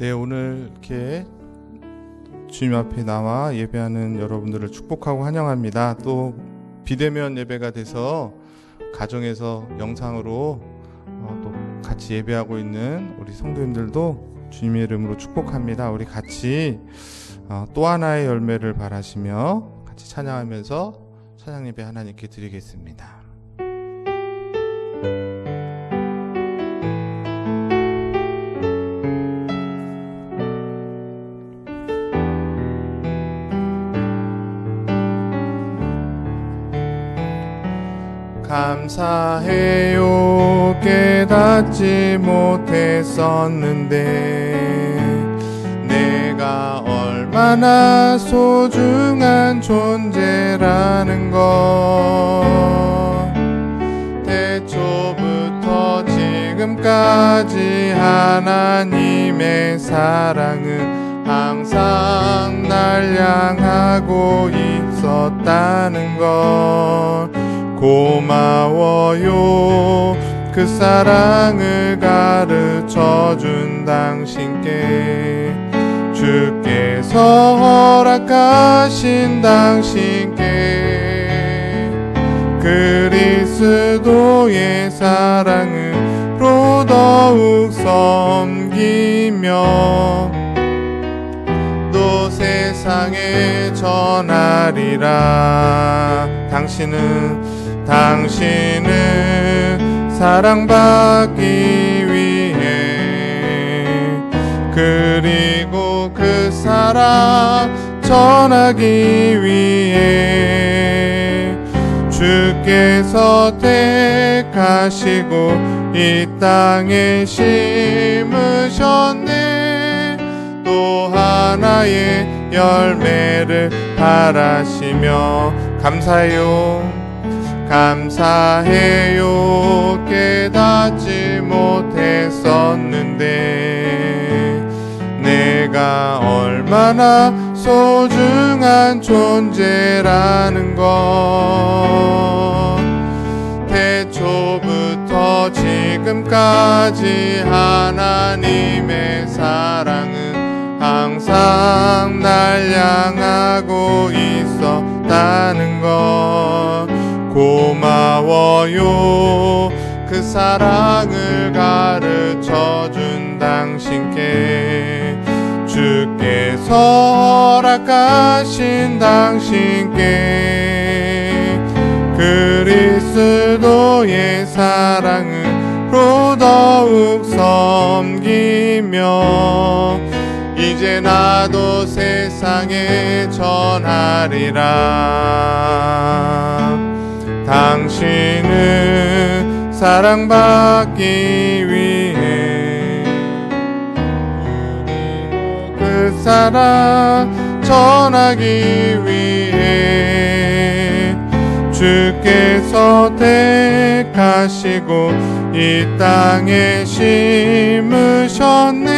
네, 오늘 이렇게 주님 앞에 나와 예배하는 여러분들을 축복하고 환영합니다. 또 비대면 예배가 돼서 가정에서 영상으로 또 같이 예배하고 있는 우리 성도님들도 주님의 이름으로 축복합니다. 우리 같이 또 하나의 열매를 바라시며 같이 찬양하면서 찬양 예배 하나님께 드리겠습니다. 감사해요. 깨닫지 못했었는데 내가 얼마나 소중한 존재라는 것, 태초부터 지금까지 하나님의 사랑은 항상 날 향하고 있었다는 것, 고마워요. 그 사랑을 가르쳐준 당신께, 주께서 허락하신 당신께 그리스도의 사랑으로 더욱 섬기며 또 세상에 전하리라. 당신은 사랑받기 위해, 그리고 그 사랑 전하기 위해 주께서 택하시고 이 땅에 심으셨네. 또 하나의 열매를 바라시며 감사해요. 깨닫지 못했었는데 내가 얼마나 소중한 존재라는 것, 태초부터 지금까지 하나님의 사랑은 항상 날 향하고 있었다는 것, 고마워요. 그 사랑을 가르쳐준 당신께, 주께서 허락하신 당신께 그리스도의 사랑으로 더욱 섬기며 이제 나도 세상에 전하리라. 당신은 사랑받기 위해, 그리고 그 사랑 전하기 위해 주께서 택하시고 이 땅에 심으셨네.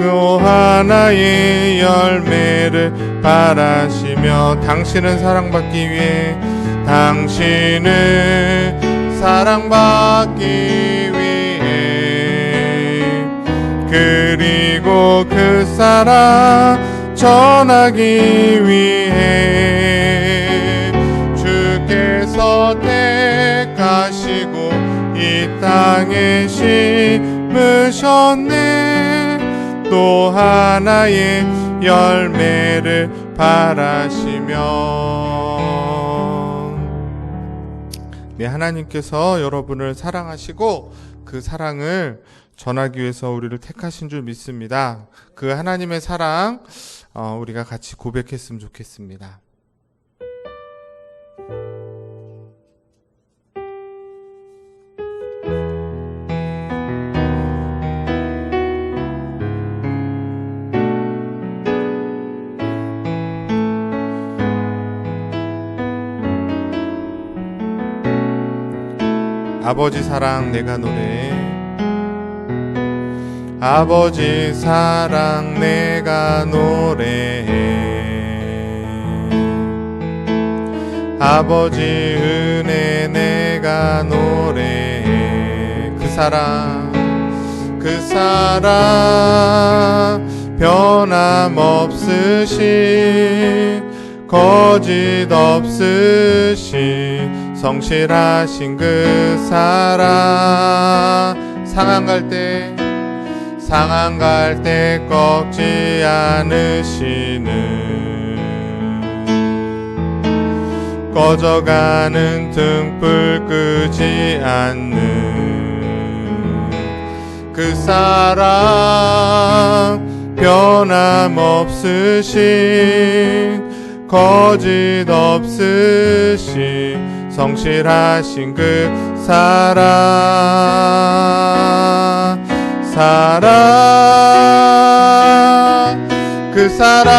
또 하나의 열매를 바라시며 당신은 사랑받기 위해, 당신은 사랑받기 위해, 그리고 그 사랑 전하기 위해 주께서 택하시고 이 땅에 심으셨네. 또 하나의 열매를 바라시며. 네, 하나님께서 여러분을 사랑하시고 그 사랑을 전하기 위해서 우리를 택하신 줄 믿습니다. 그 하나님의 사랑 우리가 같이 고백했으면 좋겠습니다. 아버지 사랑 내가 노래해, 아버지 사랑 내가 노래해, 아버지 은혜 내가 노래해. 그 그 사랑 변함없으신 거짓 없으신 성실하신 그 사랑 상한 갈 때 꺾지 않으시는 꺼져가는 등불 끄지 않는 그 사랑 변함없으신 거짓 없으신 성실하신 그 그 사랑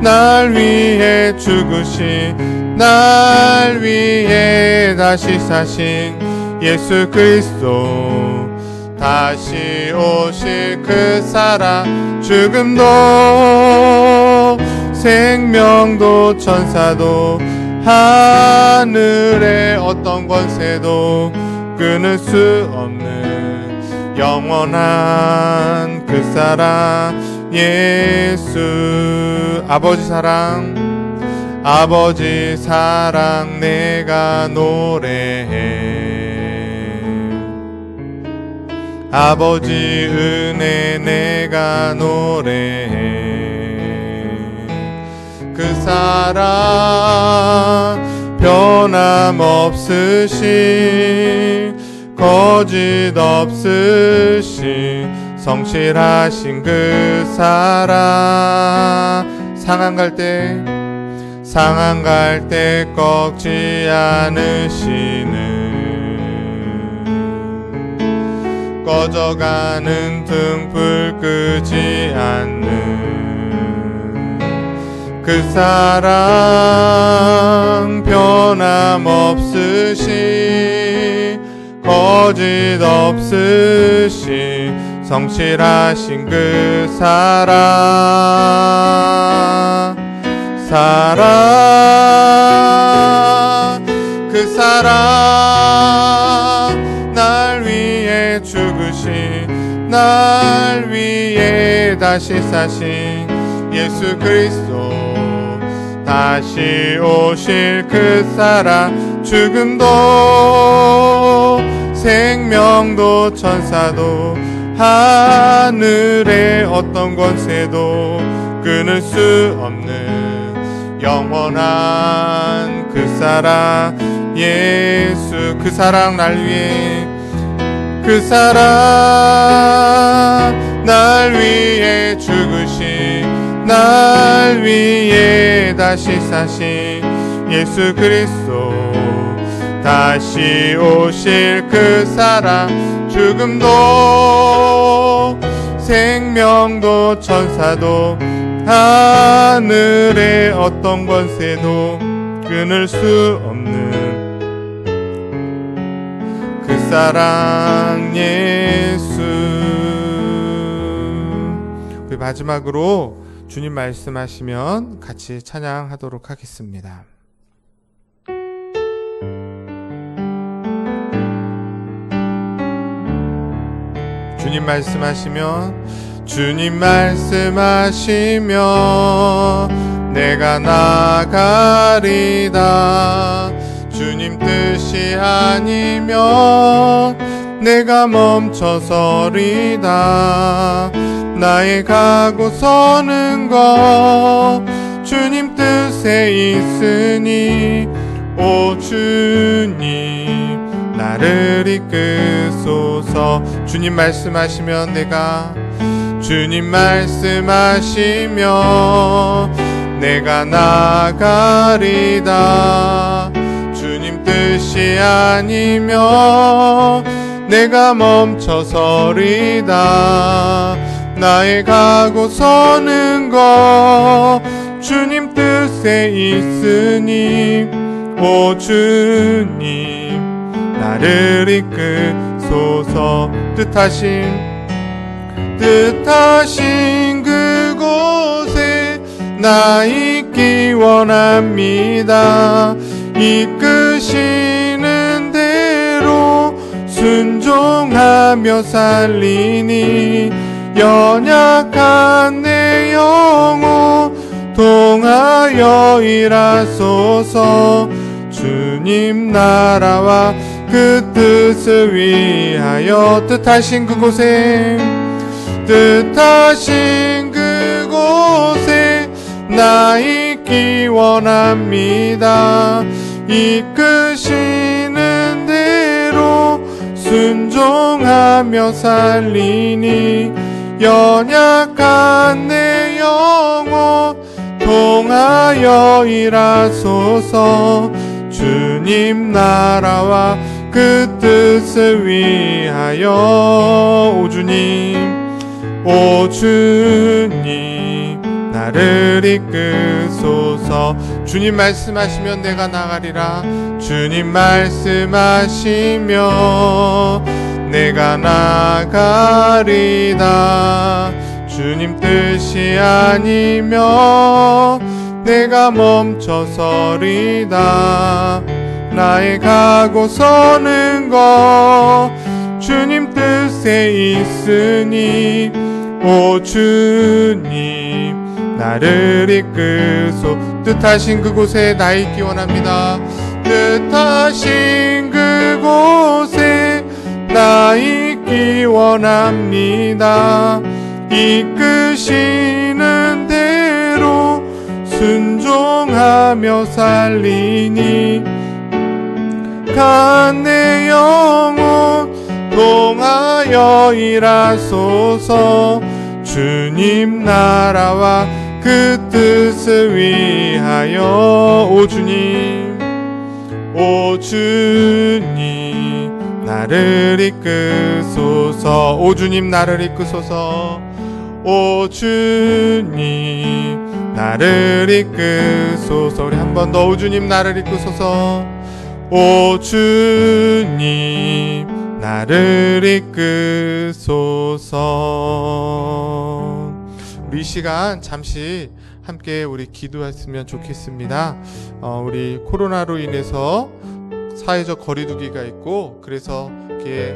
날 위해 죽으신 날 위해 다시 사신 예수 그리스도 다시 오실 그 사랑 죽음도 생명도 천사도 하늘의 어떤 권세도 끊을 수 없는 영원한 그 사랑 예수 아버지 사랑 내가 노래해 아버지 은혜 내가 노래해 그 사랑 변함없으신 거짓 없으신 성실하신 그 사랑 상한 갈 때 꺾지 않으시는 꺼져가는 등불 끄지 않는 그 사랑 변함없으신 거짓 없으신 성실하신 그 그 사랑 날 위해 죽으신 날 위해 다시 사신 예수 그리스도 다시 오실 그 사랑 죽음도 생명도 천사도 하늘의 어떤 권세도 끊을 수 없는 영원한 그 사랑 예수 그 사랑 날 위해 그 사랑 날 위해 죽으신 날 위해 다시 사신 예수 그리스도 다시 오실 그 사랑 죽음도 생명도 천사도 하늘의 어떤 권세도 끊을 수 없는 그 사랑 예수. 우리 마지막으로 주님 말씀하시면 같이 찬양하도록 하겠습니다. 주님 말씀하시면 주님 말씀하시면 내가 나가리다. 주님 뜻이 아니면 내가 멈춰서리다. 나의 가고 서는 것 주님 뜻에 있으니 오 주님 나를 이끄소서. 주님 말씀하시면 내가 주님 말씀하시면 내가 나가리다. 주님 뜻이 아니면 내가 멈춰서리다. 나의 가고 서는 것 주님 뜻에 있으니 오 주님 나를 이끄소서. 뜻하신 그곳에 나 있기 원합니다. 이끄시는 대로 순종 순종하며 살리니 연약한 내 영혼 통하여 일하소서. 주님 나라와 그 뜻을 위하여 뜻하신 그곳에 나 있기 원합니다. 이끄시는 대로 순종하며 살리니 연약한 내 영혼 통하여 일하소서. 주님 나라와 그 뜻을 위하여 오 주님 나를 이끄소서. 주님 말씀하시면 내가 나가리라. 주님 말씀하시면 내가 나가리다. 주님 뜻이 아니면 내가 멈춰서리다. 나의 가고 서는 것 주님 뜻에 있으니 오 주님 나를 이끄소. 뜻하신 그곳에 나 있기 원합니다. 뜻하신 그곳에 나 있기 원합니다. 이끄시는 대로 순종하며 살리니 간 내 영혼 통하여 일하소서. 주님 나라와 그 뜻을 위하여 오 주님 나를 이끄소서. 오 주님 나를 이끄소서. 오 주님 나를 이끄소서. 우리 한 번 더 오 주님 나를 이끄소서. 오 주님 나를 이끄소서. 우리 이 시간 잠시 함께 우리 기도했으면 좋겠습니다. 우리 코로나로 인해서 사회적 거리두기가 있고 그래서 이렇게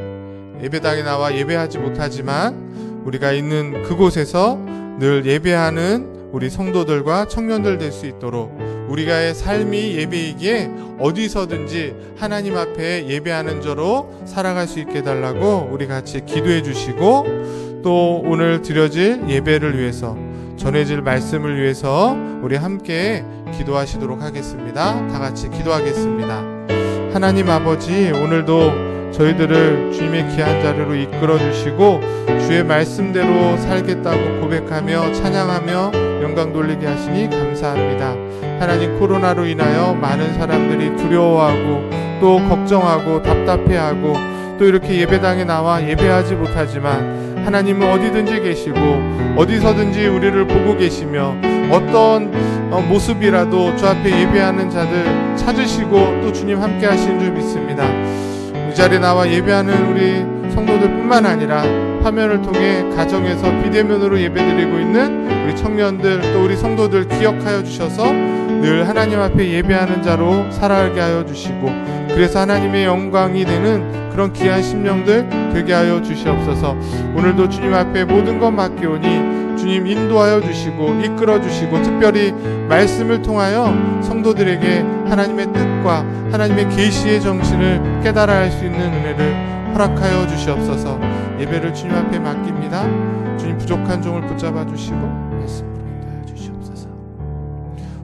예배당에 나와 예배하지 못하지만 우리가 있는 그곳에서 늘 예배하는 우리 성도들과 청년들 될 수 있도록 우리가의 삶이 예배이기에 어디서든지 하나님 앞에 예배하는 자로 살아갈 수 있게 해달라고 우리 같이 기도해 주시고 또 오늘 드려질 예배를 위해서 전해질 말씀을 위해서 우리 함께 기도하시도록 하겠습니다. 다 같이 기도하겠습니다. 하나님 아버지, 오늘도 저희들을 주님의 귀한 자리로 이끌어 주시고 주의 말씀대로 살겠다고 고백하며 찬양하며 영광 돌리게 하시니 감사합니다. 하나님, 코로나로 인하여 많은 사람들이 두려워하고 또 걱정하고 답답해하고 또 이렇게 예배당에 나와 예배하지 못하지만 하나님은 어디든지 계시고 어디서든지 우리를 보고 계시며 어떤 모습이라도 주 앞에 예배하는 자들 찾으시고 또 주님 함께 하시는 줄 믿습니다. 이 자리에 나와 예배하는 우리 성도들 뿐만 아니라 화면을 통해 가정에서 비대면으로 예배드리고 있는 우리 청년들 또 우리 성도들 기억하여 주셔서 늘 하나님 앞에 예배하는 자로 살아가게 하여 주시고 그래서 하나님의 영광이 되는 그런 귀한 심령들 되게 하여 주시옵소서. 오늘도 주님 앞에 모든 것 맡기오니 주님 인도하여 주시고 이끌어 주시고 특별히 말씀을 통하여 성도들에게 하나님의 뜻과 하나님의 계시의 정신을 깨달아 할 수 있는 은혜를 허락하여 주시옵소서. 예배를 주님 앞에 맡깁니다. 주님 부족한 종을 붙잡아 주시고 말씀으로 인도하여 주시옵소서.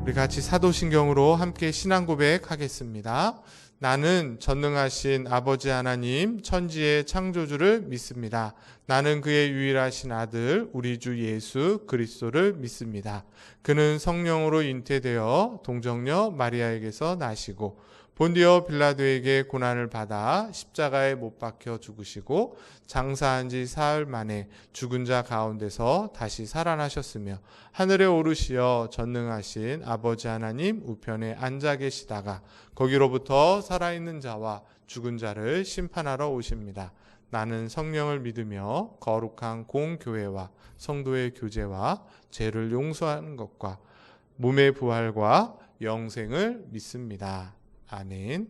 우리 같이 사도신경으로 함께 신앙 고백하겠습니다. 나는 전능하신 아버지 하나님 천지의 창조주를 믿습니다. 나는 그의 유일하신 아들 우리 주 예수 그리스도를 믿습니다. 그는 성령으로 잉태되어 동정녀 마리아에게서 나시고 본디오 빌라도에게 고난을 받아 십자가에 못 박혀 죽으시고 장사한 지 사흘 만에 죽은 자 가운데서 다시 살아나셨으며 하늘에 오르시어 전능하신 아버지 하나님 우편에 앉아 계시다가 거기로부터 살아있는 자와 죽은 자를 심판하러 오십니다. 나는 성령을 믿으며 거룩한 공교회와 성도의 교제와 죄를 용서하는 것과 몸의 부활과 영생을 믿습니다. 아멘.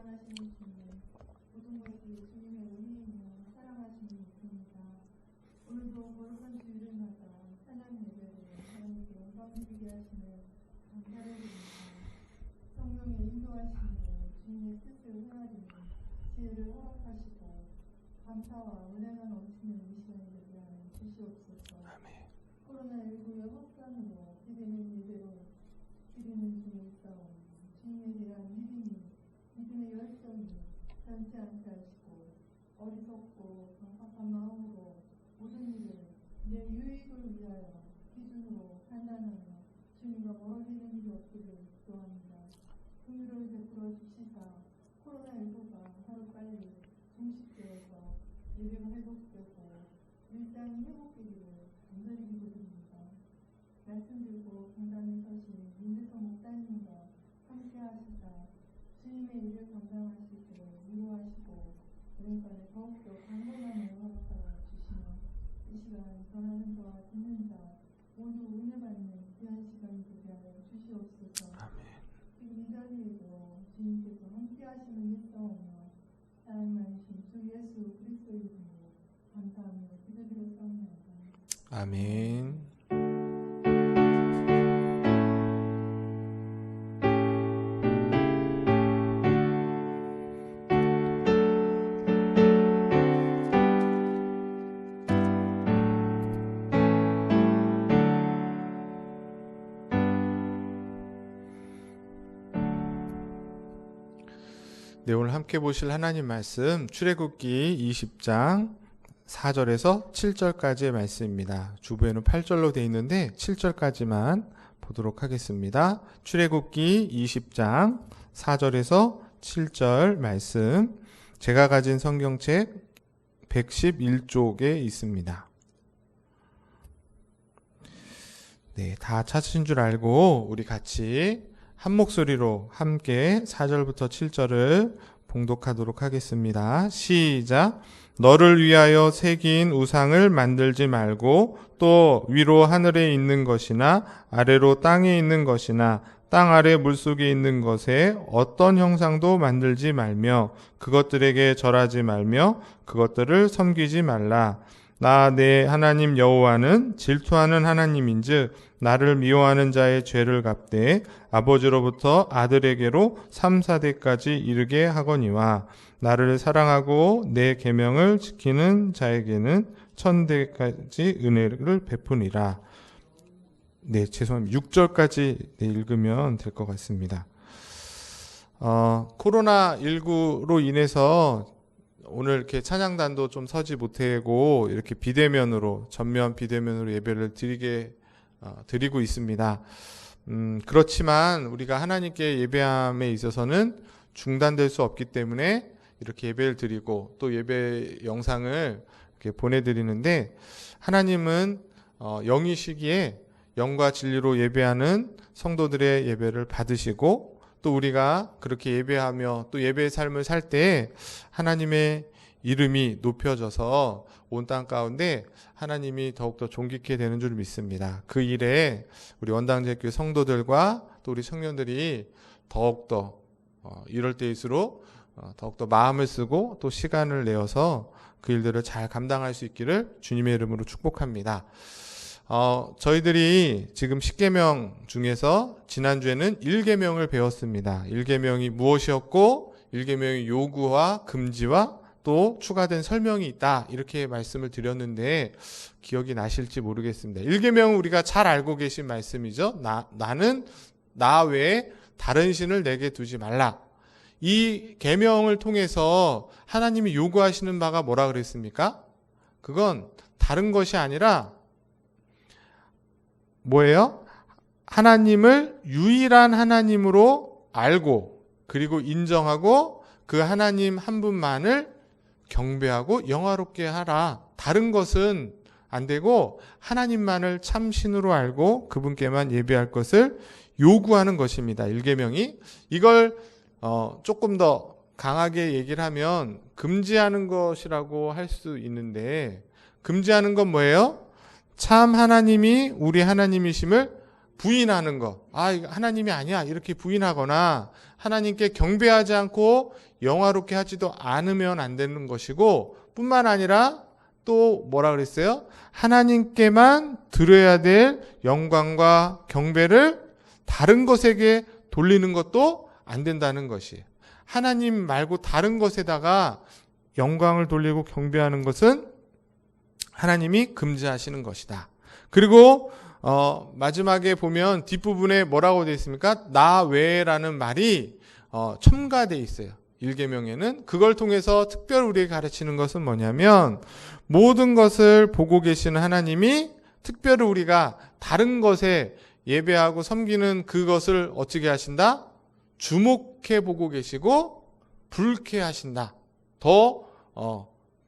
무한하신 주님, 모든 것이 주님의 은혜이며 사랑하심이 있습니다. 오늘도 거룩한 주일을 맞아 찬양 예배를 하나님께 영광 드리게 하시는 감사를 드립니다. 성령의 인도하심으로 주님의 뜻을 헤아리는 지혜를 허락하시고 감사와 은혜가 넘치는 이 시간을 예배하는 주시옵소서. 코로나19의 확산으로 비대면 예배로 드리는 중에 있사오니 주님에 대한 믿음의 열정이 변치 않게 하시고 어리석고 경박한 마음으로 모든 일을 내 유익을 위하여 기준으로 판단하며 주님과 멀어지는 일이 없기를 기도합니다. 긍휼을 베풀어 주시사 코로나19가 하루빨리 종식되어서 예배가 회복되고 일상이 회복되기를 간절히 기도드립니다. 말씀 들고 강단에 서신 민대성 목사님과 함께 하시사 주님의 일을 감당하시기를 위로하시고 오른편에 더욱더 강건함을 허락하여 주시며 이 시간 전하는 자와 듣는 자 모두 은혜 받는 귀한 시간이 되게 하여 주시옵소서. 지금 이 자리에도 주님께서 함께 하시는 믿사오며 사랑 많으신 주 예수 그리스도의 이름으로 감사하며 기도드렸사옵나이다. 아멘. 네, 오늘 함께 보실 하나님 말씀 출애굽기 20장 4절에서 7절까지의 말씀입니다. 주부에는 8절로 되어 있는데 7절까지만 보도록 하겠습니다. 출애굽기 20장 4절에서 7절 말씀, 제가 가진 성경책 111쪽에 있습니다. 네, 다 찾으신 줄 알고 우리 같이 한 목소리로 함께 4절부터 7절을 봉독하도록 하겠습니다. 시작. 너를 위하여 새긴 우상을 만들지 말고 또 위로 하늘에 있는 것이나 아래로 땅에 있는 것이나 땅 아래 물속에 있는 것에 어떤 형상도 만들지 말며 그것들에게 절하지 말며 그것들을 섬기지 말라. 나 내 하나님 여호와는 질투하는 하나님인즉 나를 미워하는 자의 죄를 갚되 아버지로부터 아들에게로 3, 4대까지 이르게 하거니와 나를 사랑하고 내 계명을 지키는 자에게는 1000대까지 은혜를 베푸니라. 네, 죄송합니다. 6절까지 읽으면 될 것 같습니다. 코로나19로 인해서 오늘 이렇게 찬양단도 좀 서지 못하고 이렇게 비대면으로, 전면 비대면으로 예배를 드리고 있습니다. 그렇지만 우리가 하나님께 예배함에 있어서는 중단될 수 없기 때문에 이렇게 예배를 드리고 또 예배 영상을 이렇게 보내드리는데, 하나님은 영이시기에 영과 진리로 예배하는 성도들의 예배를 받으시고 또 우리가 그렇게 예배하며 또 예배의 삶을 살 때 하나님의 이름이 높여져서 온 땅 가운데 하나님이 더욱더 존귀케 되는 줄 믿습니다. 그 일에 우리 원당제교회 성도들과 또 우리 청년들이 더욱더 이럴 때일수록 더욱더 마음을 쓰고 또 시간을 내어서 그 일들을 잘 감당할 수 있기를 주님의 이름으로 축복합니다. 저희들이 지금 10계명 중에서 지난주에는 1계명을 배웠습니다. 1계명이 무엇이었고 1계명의 요구와 금지와 또 추가된 설명이 있다, 이렇게 말씀을 드렸는데 기억이 나실지 모르겠습니다. 1계명은 우리가 잘 알고 계신 말씀이죠. 나는 나 외에 다른 신을 내게 두지 말라. 이 계명을 통해서 하나님이 요구하시는 바가 뭐라 그랬습니까? 그건 다른 것이 아니라 뭐예요? 하나님을 유일한 하나님으로 알고 그리고 인정하고 그 하나님 한 분만을 경배하고 영화롭게 하라. 다른 것은 안 되고 하나님만을 참 신으로 알고 그분께만 예배할 것을 요구하는 것입니다. 1계명이. 이걸 조금 더 강하게 얘기를 하면 금지하는 것이라고 할 수 있는데, 금지하는 건 뭐예요? 참 하나님이 우리 하나님이심을 부인하는 거, 이거 하나님이 아니야 이렇게 부인하거나 하나님께 경배하지 않고 영화롭게 하지도 않으면 안 되는 것이고, 뿐만 아니라 또 뭐라 그랬어요? 하나님께만 드려야 될 영광과 경배를 다른 것에게 돌리는 것도 안 된다는 것이에요. 하나님 말고 다른 것에다가 영광을 돌리고 경배하는 것은 하나님이 금지하시는 것이다. 그리고 마지막에 보면 뒷부분에 뭐라고 되어 있습니까? 나 외에라는 말이 첨가되어 있어요. 1계명에는. 그걸 통해서 특별히 우리에게 가르치는 것은 뭐냐면, 모든 것을 보고 계시는 하나님이 특별히 우리가 다른 것에 예배하고 섬기는 그것을 어떻게 하신다? 주목해 보고 계시고 불쾌하신다. 더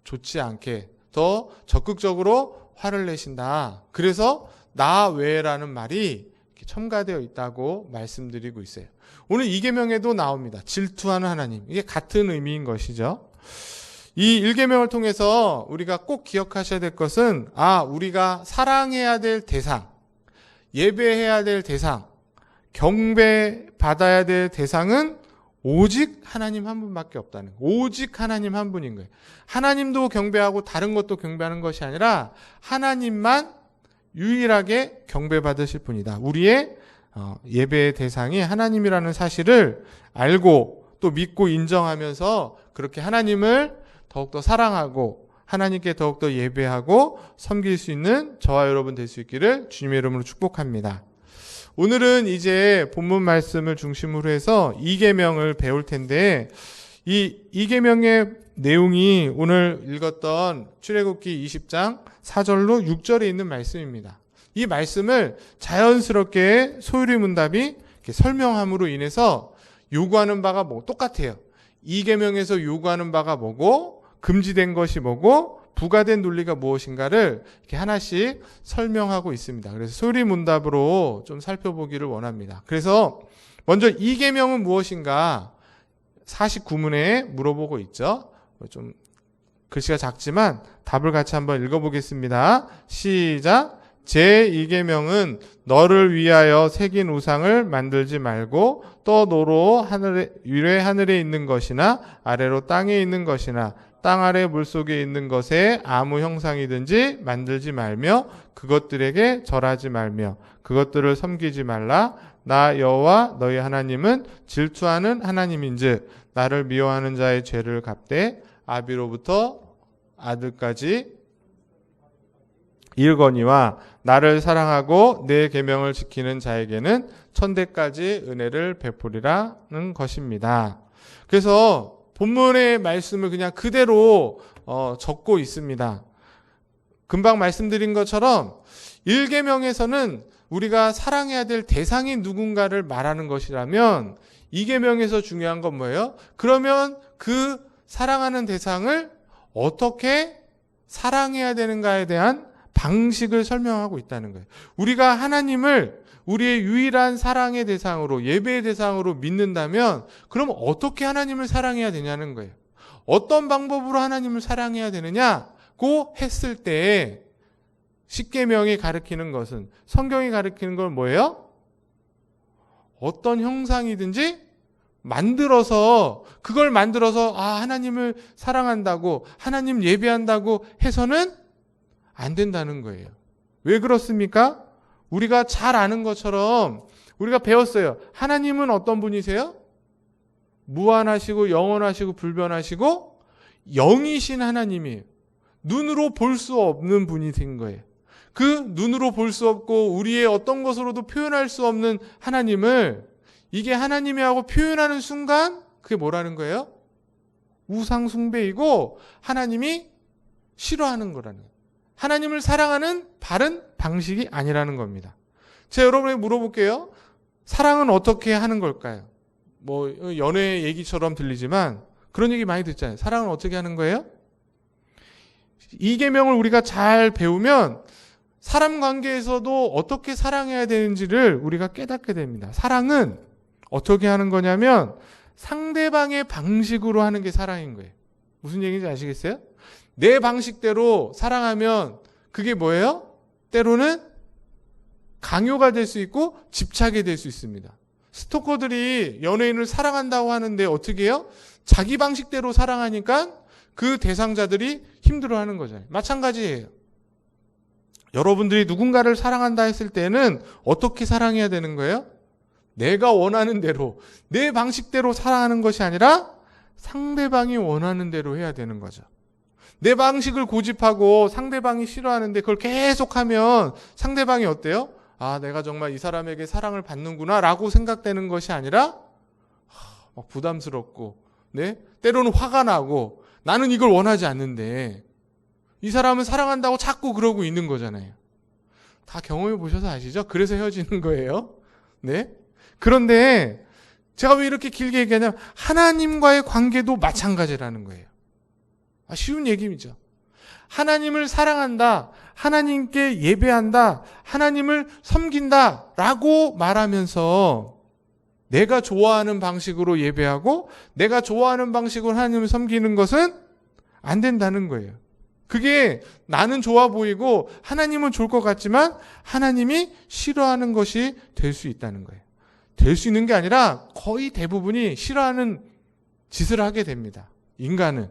좋지 않게, 더 적극적으로 화를 내신다. 그래서 나 외라는 말이 첨가되어 있다고 말씀드리고 있어요. 오늘 2계명에도 나옵니다. 질투하는 하나님. 이게 같은 의미인 것이죠. 이 1계명을 통해서 우리가 꼭 기억하셔야 될 것은, 우리가 사랑해야 될 대상, 예배해야 될 대상, 경배받아야 될 대상은 오직 하나님 한 분밖에 없다는 거예요. 오직 하나님 한 분인 거예요. 하나님도 경배하고 다른 것도 경배하는 것이 아니라 하나님만 유일하게 경배받으실 분이다. 우리의 예배의 대상이 하나님이라는 사실을 알고 또 믿고 인정하면서 그렇게 하나님을 더욱더 사랑하고 하나님께 더욱더 예배하고 섬길 수 있는 저와 여러분 될 수 있기를 주님의 이름으로 축복합니다. 오늘은 이제 본문 말씀을 중심으로 해서 2계명을 배울 텐데, 이 2계명의 내용이 오늘 읽었던 출애굽기 20장 4절로 6절에 있는 말씀입니다. 이 말씀을 자연스럽게 소유리 문답이 이렇게 설명함으로 인해서 요구하는 바가 똑같아요. 2계명에서 요구하는 바가 뭐고, 금지된 것이 뭐고, 부과된 논리가 무엇인가를 이렇게 하나씩 설명하고 있습니다. 그래서 소리 문답으로 좀 살펴보기를 원합니다. 그래서 먼저 2계명은 무엇인가 49문에 물어보고 있죠. 좀 글씨가 작지만 답을 같이 한번 읽어보겠습니다. 시작. 제2계명은 너를 위하여 새긴 우상을 만들지 말고 떠노로 위에 하늘에 있는 것이나 아래로 땅에 있는 것이나 땅 아래 물속에 있는 것에 아무 형상이든지 만들지 말며 그것들에게 절하지 말며 그것들을 섬기지 말라. 나 여호와 너희 하나님은 질투하는 하나님인즉 나를 미워하는 자의 죄를 갚되 아비로부터 아들까지 일거니와 나를 사랑하고 내 계명을 지키는 자에게는 천대까지 은혜를 베푸리라는 것입니다. 그래서 본문의 말씀을 그냥 그대로 적고 있습니다. 금방 말씀드린 것처럼 1계명에서는 우리가 사랑해야 될 대상이 누군가를 말하는 것이라면 2계명에서 중요한 건 뭐예요? 그러면 그 사랑하는 대상을 어떻게 사랑해야 되는가에 대한 방식을 설명하고 있다는 거예요. 우리가 하나님을 우리의 유일한 사랑의 대상으로, 예배의 대상으로 믿는다면 그럼 어떻게 하나님을 사랑해야 되냐는 거예요. 어떤 방법으로 하나님을 사랑해야 되느냐고 했을 때 10계명이 가르치는 것은, 성경이 가르치는 건 뭐예요? 어떤 형상이든지 그걸 만들어서 하나님을 사랑한다고, 하나님 예배한다고 해서는 안 된다는 거예요. 왜 그렇습니까? 우리가 잘 아는 것처럼 우리가 배웠어요. 하나님은 어떤 분이세요? 무한하시고 영원하시고 불변하시고 영이신 하나님이에요. 눈으로 볼 수 없는 분이 된 거예요. 그 눈으로 볼 수 없고 우리의 어떤 것으로도 표현할 수 없는 하나님을 이게 하나님이라고 표현하는 순간 그게 뭐라는 거예요? 우상 숭배이고 하나님이 싫어하는 거라는 거예요. 하나님을 사랑하는 바른 방식이 아니라는 겁니다. 제가 여러분에게 물어볼게요. 사랑은 어떻게 하는 걸까요? 연애 얘기처럼 들리지만 그런 얘기 많이 듣잖아요. 사랑은 어떻게 하는 거예요? 2계명을 우리가 잘 배우면 사람 관계에서도 어떻게 사랑해야 되는지를 우리가 깨닫게 됩니다. 사랑은 어떻게 하는 거냐면 상대방의 방식으로 하는 게 사랑인 거예요. 무슨 얘기인지 아시겠어요? 내 방식대로 사랑하면 그게 뭐예요? 때로는 강요가 될 수 있고 집착이 될 수 있습니다. 스토커들이 연예인을 사랑한다고 하는데 어떻게 해요? 자기 방식대로 사랑하니까 그 대상자들이 힘들어하는 거잖아요. 마찬가지예요. 여러분들이 누군가를 사랑한다 했을 때는 어떻게 사랑해야 되는 거예요? 내가 원하는 대로, 내 방식대로 사랑하는 것이 아니라 상대방이 원하는 대로 해야 되는 거죠. 내 방식을 고집하고 상대방이 싫어하는데 그걸 계속하면 상대방이 어때요? 아, 내가 정말 이 사람에게 사랑을 받는구나 라고 생각되는 것이 아니라 막 부담스럽고, 네? 때로는 화가 나고, 나는 이걸 원하지 않는데 이 사람은 사랑한다고 자꾸 그러고 있는 거잖아요. 다 경험해 보셔서 아시죠? 그래서 헤어지는 거예요. 네? 그런데 제가 왜 이렇게 길게 얘기하냐면 하나님과의 관계도 마찬가지라는 거예요. 쉬운 얘기죠. 하나님을 사랑한다, 하나님께 예배한다, 하나님을 섬긴다 라고 말하면서 내가 좋아하는 방식으로 예배하고 내가 좋아하는 방식으로 하나님을 섬기는 것은 안 된다는 거예요. 그게 나는 좋아 보이고 하나님은 좋을 것 같지만 하나님이 싫어하는 것이 될 수 있다는 거예요. 될 수 있는 게 아니라 거의 대부분이 싫어하는 짓을 하게 됩니다. 인간은.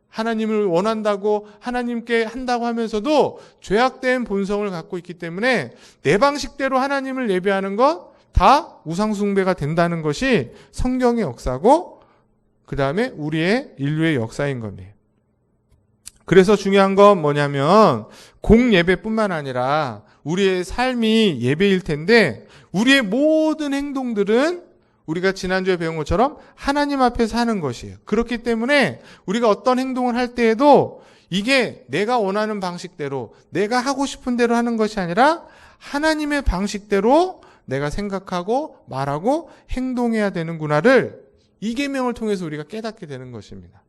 하나님을 원한다고 하나님께 한다고 하면서도 죄악된 본성을 갖고 있기 때문에 내 방식대로 하나님을 예배하는 것 다 우상숭배가 된다는 것이 성경의 역사고 그 다음에 우리의 인류의 역사인 겁니다. 그래서 중요한 건 뭐냐면 공예배뿐만 아니라 우리의 삶이 예배일 텐데 우리의 모든 행동들은 우리가 지난주에 배운 것처럼 하나님 앞에서 하는 것이에요. 그렇기 때문에 우리가 어떤 행동을 할 때에도 이게 내가 원하는 방식대로 내가 하고 싶은 대로 하는 것이 아니라 하나님의 방식대로 내가 생각하고 말하고 행동해야 되는구나를 이 계명을 통해서 우리가 깨닫게 되는 것입니다.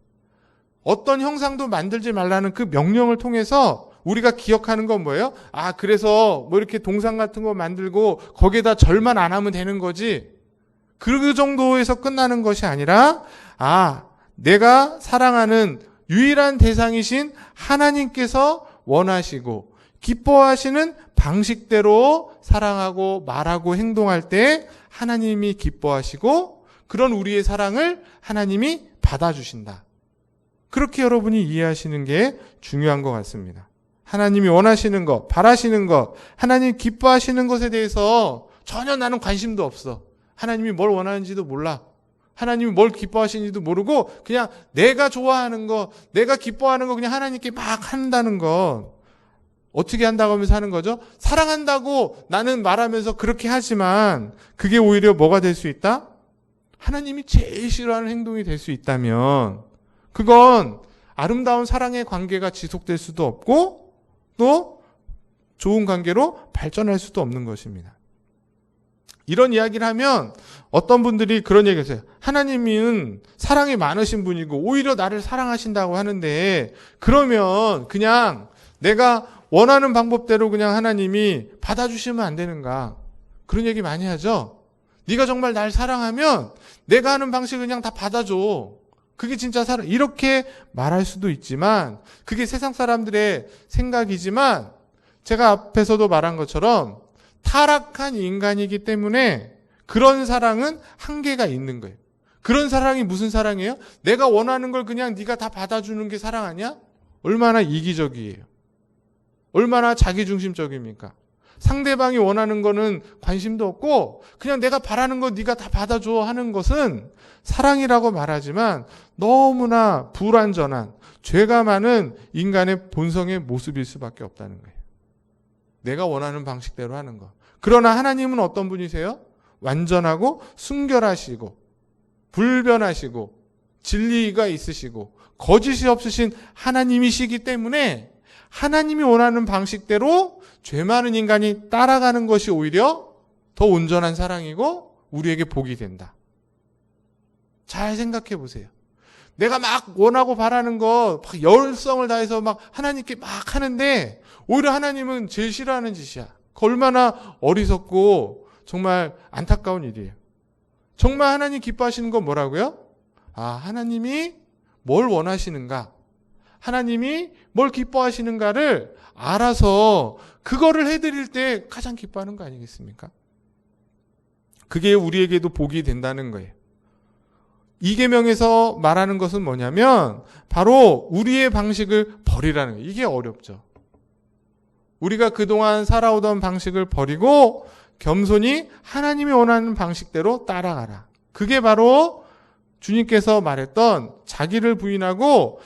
어떤 형상도 만들지 말라는 그 명령을 통해서 우리가 기억하는 건 뭐예요? 아, 그래서 뭐 이렇게 동상 같은 거 만들고 거기에다 절만 안 하면 되는 거지. 그 정도에서 끝나는 것이 아니라 내가 사랑하는 유일한 대상이신 하나님께서 원하시고 기뻐하시는 방식대로 사랑하고 말하고 행동할 때 하나님이 기뻐하시고 그런 우리의 사랑을 하나님이 받아주신다. 그렇게 여러분이 이해하시는 게 중요한 것 같습니다. 하나님이 원하시는 것, 바라시는 것, 하나님 기뻐하시는 것에 대해서 전혀 나는 관심도 없어. 하나님이 뭘 원하는지도 몰라. 하나님이 뭘 기뻐하시는지도 모르고 그냥 내가 좋아하는 거, 내가 기뻐하는 거 그냥 하나님께 막 한다는 것. 어떻게 한다고 하면서 하는 거죠? 사랑한다고 나는 말하면서 그렇게 하지만 그게 오히려 뭐가 될 수 있다? 하나님이 제일 싫어하는 행동이 될 수 있다면 그건 아름다운 사랑의 관계가 지속될 수도 없고 또 좋은 관계로 발전할 수도 없는 것입니다. 이런 이야기를 하면 어떤 분들이 그런 얘기를 했어요. 하나님은 사랑이 많으신 분이고 오히려 나를 사랑하신다고 하는데 그러면 그냥 내가 원하는 방법대로 그냥 하나님이 받아주시면 안 되는가? 그런 얘기 많이 하죠. 네가 정말 날 사랑하면 내가 하는 방식을 그냥 다 받아줘. 그게 진짜 사랑. 이렇게 말할 수도 있지만 그게 세상 사람들의 생각이지만 제가 앞에서도 말한 것처럼 타락한 인간이기 때문에 그런 사랑은 한계가 있는 거예요. 그런 사랑이 무슨 사랑이에요? 내가 원하는 걸 그냥 네가 다 받아주는 게 사랑 아니야? 얼마나 이기적이에요. 얼마나 자기중심적입니까? 상대방이 원하는 거는 관심도 없고 그냥 내가 바라는 거 네가 다 받아줘 하는 것은 사랑이라고 말하지만 너무나 불완전한 죄가 많은 인간의 본성의 모습일 수밖에 없다는 거예요. 내가 원하는 방식대로 하는 거. 그러나 하나님은 어떤 분이세요? 완전하고 순결하시고 불변하시고 진리가 있으시고 거짓이 없으신 하나님이시기 때문에 하나님이 원하는 방식대로 죄 많은 인간이 따라가는 것이 오히려 더 온전한 사랑이고 우리에게 복이 된다. 잘 생각해 보세요. 내가 막 원하고 바라는 거 막 열성을 다해서 막 하나님께 막 하는데 오히려 하나님은 제일 싫어하는 짓이야. 그 얼마나 어리석고 정말 안타까운 일이에요. 정말 하나님 기뻐하시는 건 뭐라고요? 하나님이 뭘 원하시는가? 하나님이 뭘 기뻐하시는가를 알아서 그거를 해드릴 때 가장 기뻐하는 거 아니겠습니까? 그게 우리에게도 복이 된다는 거예요. 이 계명에서 말하는 것은 뭐냐면 바로 우리의 방식을 버리라는 거예요. 이게 어렵죠. 우리가 그동안 살아오던 방식을 버리고 겸손히 하나님이 원하는 방식대로 따라가라. 그게 바로 주님께서 말했던 자기를 부인하고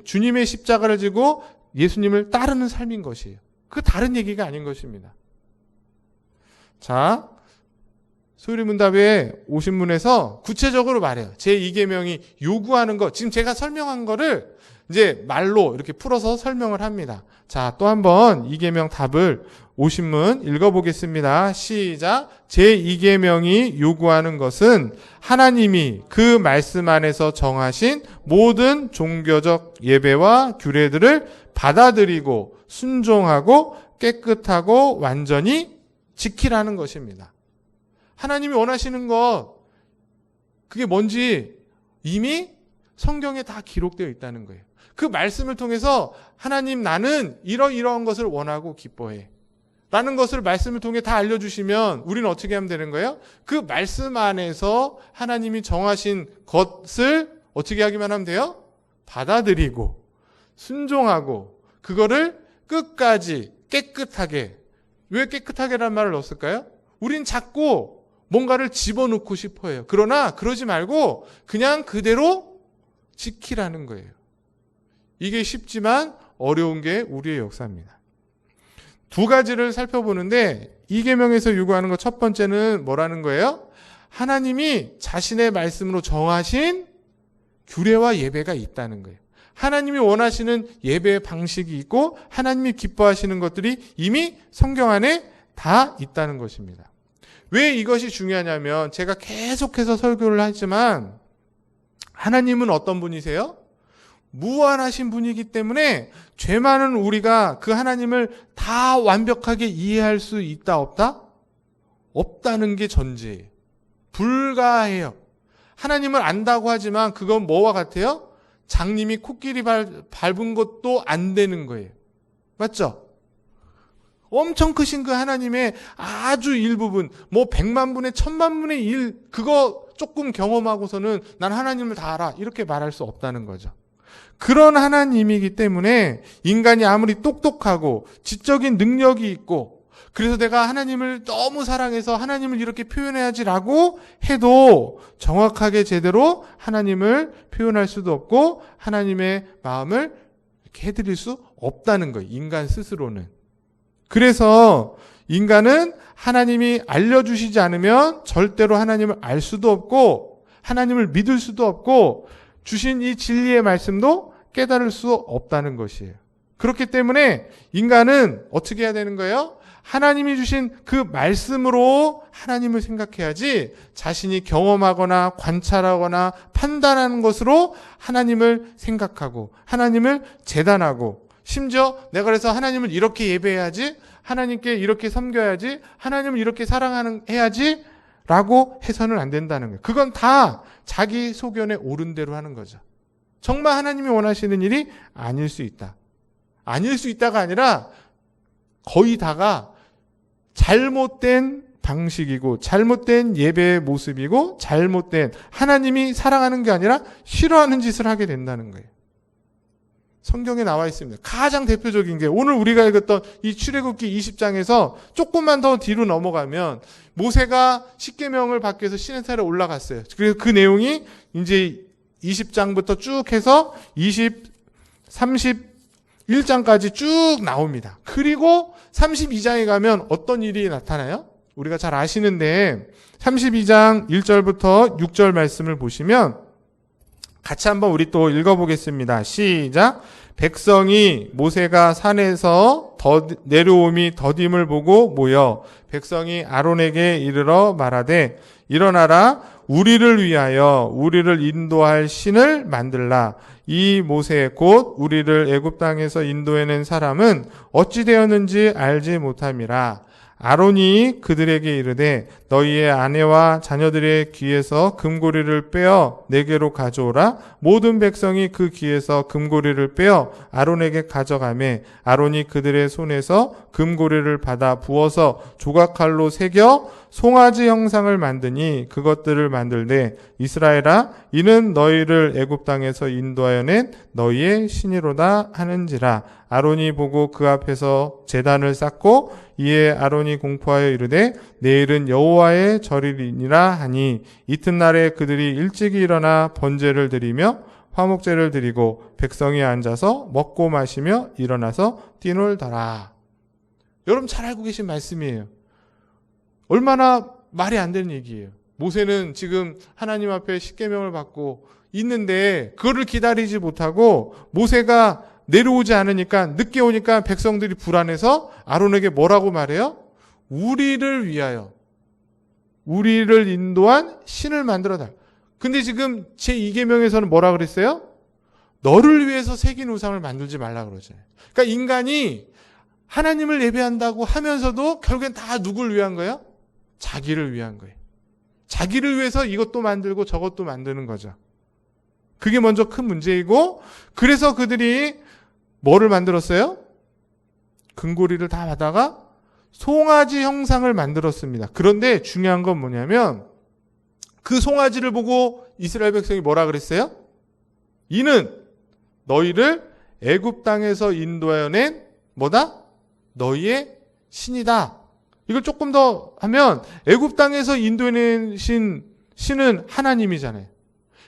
주님의 십자가를 지고 예수님을 따르는 삶인 것이에요. 그 다른 얘기가 아닌 것입니다. 자, 소유리문답에 오신 분에서 구체적으로 말해요. 제 2계명이 요구하는 것, 지금 제가 설명한 거를 이제 말로 이렇게 풀어서 설명을 합니다. 자, 또 한번 2계명 답을 오신 분 읽어보겠습니다. 시작. 제 2계명이 요구하는 것은 하나님이 그 말씀 안에서 정하신 모든 종교적 예배와 규례들을 받아들이고 순종하고 깨끗하고 완전히 지키라는 것입니다. 하나님이 원하시는 것, 그게 뭔지 이미 성경에 다 기록되어 있다는 거예요. 그 말씀을 통해서 하나님, 나는 이러이러한 것을 원하고 기뻐해 라는 것을 말씀을 통해 다 알려주시면 우리는 어떻게 하면 되는 거예요? 그 말씀 안에서 하나님이 정하신 것을 어떻게 하기만 하면 돼요? 받아들이고 순종하고 그거를 끝까지 깨끗하게. 왜 깨끗하게라는 말을 넣었을까요? 우린 자꾸 뭔가를 집어넣고 싶어 해요. 그러나 그러지 말고 그냥 그대로 지키라는 거예요. 이게 쉽지만 어려운 게 우리의 역사입니다. 두 가지를 살펴보는데 2계명에서 요구하는 것 첫 번째는 뭐라는 거예요? 하나님이 자신의 말씀으로 정하신 규례와 예배가 있다는 거예요. 하나님이 원하시는 예배의 방식이 있고 하나님이 기뻐하시는 것들이 이미 성경 안에 다 있다는 것입니다. 왜 이것이 중요하냐면 제가 계속해서 설교를 하지만 하나님은 어떤 분이세요? 무한하신 분이기 때문에 죄 많은 우리가 그 하나님을 다 완벽하게 이해할 수 있다 없다? 없다는 게 전제예요. 불가해요. 하나님을 안다고 하지만 그건 뭐와 같아요? 장님이 코끼리 밟은 것도 안 되는 거예요. 맞죠? 엄청 크신 그 하나님의 아주 일부분, 뭐 100만 분의 1000만 분의 1, 그거 조금 경험하고서는 난 하나님을 다 알아. 이렇게 말할 수 없다는 거죠. 그런 하나님이기 때문에 인간이 아무리 똑똑하고 지적인 능력이 있고 그래서 내가 하나님을 너무 사랑해서 하나님을 이렇게 표현해야지라고 해도 정확하게 제대로 하나님을 표현할 수도 없고 하나님의 마음을 이렇게 해드릴 수 없다는 거예요. 인간 스스로는. 그래서 인간은 하나님이 알려주시지 않으면 절대로 하나님을 알 수도 없고 하나님을 믿을 수도 없고 주신 이 진리의 말씀도 깨달을 수 없다는 것이에요. 그렇기 때문에 인간은 어떻게 해야 되는 거예요? 하나님이 주신 그 말씀으로 하나님을 생각해야지 자신이 경험하거나 관찰하거나 판단하는 것으로 하나님을 생각하고 하나님을 재단하고 심지어 내가 그래서 하나님을 이렇게 예배해야지, 하나님께 이렇게 섬겨야지, 하나님을 이렇게 사랑해야지 라고 해서는 안 된다는 거예요. 그건 다 자기 소견에 옳은 대로 하는 거죠. 정말 하나님이 원하시는 일이 아닐 수 있다. 아닐 수 있다가 아니라 거의 다가 잘못된 방식이고 잘못된 예배의 모습이고 잘못된 하나님이 사랑하는 게 아니라 싫어하는 짓을 하게 된다는 거예요. 성경에 나와 있습니다. 가장 대표적인 게 오늘 우리가 읽었던 이 출애굽기 20장에서 조금만 더 뒤로 넘어가면 모세가 십계명을 받기 위해서 시내산에 올라갔어요. 그래서 그 내용이 이제 20장부터 쭉 해서 31장까지 쭉 나옵니다. 그리고 32장에 가면 어떤 일이 나타나요? 우리가 잘 아시는데 32장 1절부터 6절 말씀을 보시면 같이 한번 우리 또 읽어보겠습니다. 시작. 백성이 모세가 산에서 내려옴이 더딤을 보고 모여 백성이 아론에게 이르러 말하되 일어나라 우리를 위하여 우리를 인도할 신을 만들라. 이 모세 곧 우리를 애굽 땅에서 인도해낸 사람은 어찌 되었는지 알지 못함이라. 아론이 그들에게 이르되 너희의 아내와 자녀들의 귀에서 금고리를 빼어 내게로 가져오라. 모든 백성이 그 귀에서 금고리를 빼어 아론에게 가져가매 아론이 그들의 손에서 금고리를 받아 부어서 조각칼로 새겨 송아지 형상을 만드니 그것들을 만들되 이스라엘아 이는 너희를 애굽 땅에서 인도하여 낸 너희의 신이로다 하는지라. 아론이 보고 그 앞에서 제단을 쌓고 이에 아론이 공포하여 이르되 내일은 여호와의 절이니라 하니 이튿날에 그들이 일찍이 일어나 번제를 드리며 화목제를 드리고 백성이 앉아서 먹고 마시며 일어나서 뛰놀더라. 여러분 잘 알고 계신 말씀이에요. 얼마나 말이 안 되는 얘기예요. 모세는 지금 하나님 앞에 십계명을 받고 있는데 그거를 기다리지 못하고 모세가 내려오지 않으니까 늦게 오니까 백성들이 불안해서 아론에게 뭐라고 말해요? 우리를 위하여 우리를 인도한 신을 만들어 달. 근데 지금 제2계명에서는 뭐라 그랬어요? 너를 위해서 새긴 우상을 만들지 말라 그러잖아요. 그러니까 인간이 하나님을 예배한다고 하면서도 결국엔 다 누굴 위한 거예요? 자기를 위한 거예요. 자기를 위해서 이것도 만들고 저것도 만드는 거죠. 그게 먼저 큰 문제이고, 그래서 그들이 뭐를 만들었어요? 금고리를 다 받아가 송아지 형상을 만들었습니다. 그런데 중요한 건 뭐냐면 그 송아지를 보고 이스라엘 백성이 뭐라 그랬어요? 이는 너희를 애굽 땅에서 인도하여 낸 뭐다? 너희의 신이다. 이걸 조금 더 하면 애굽 땅에서 인도해낸 신은 하나님이잖아요.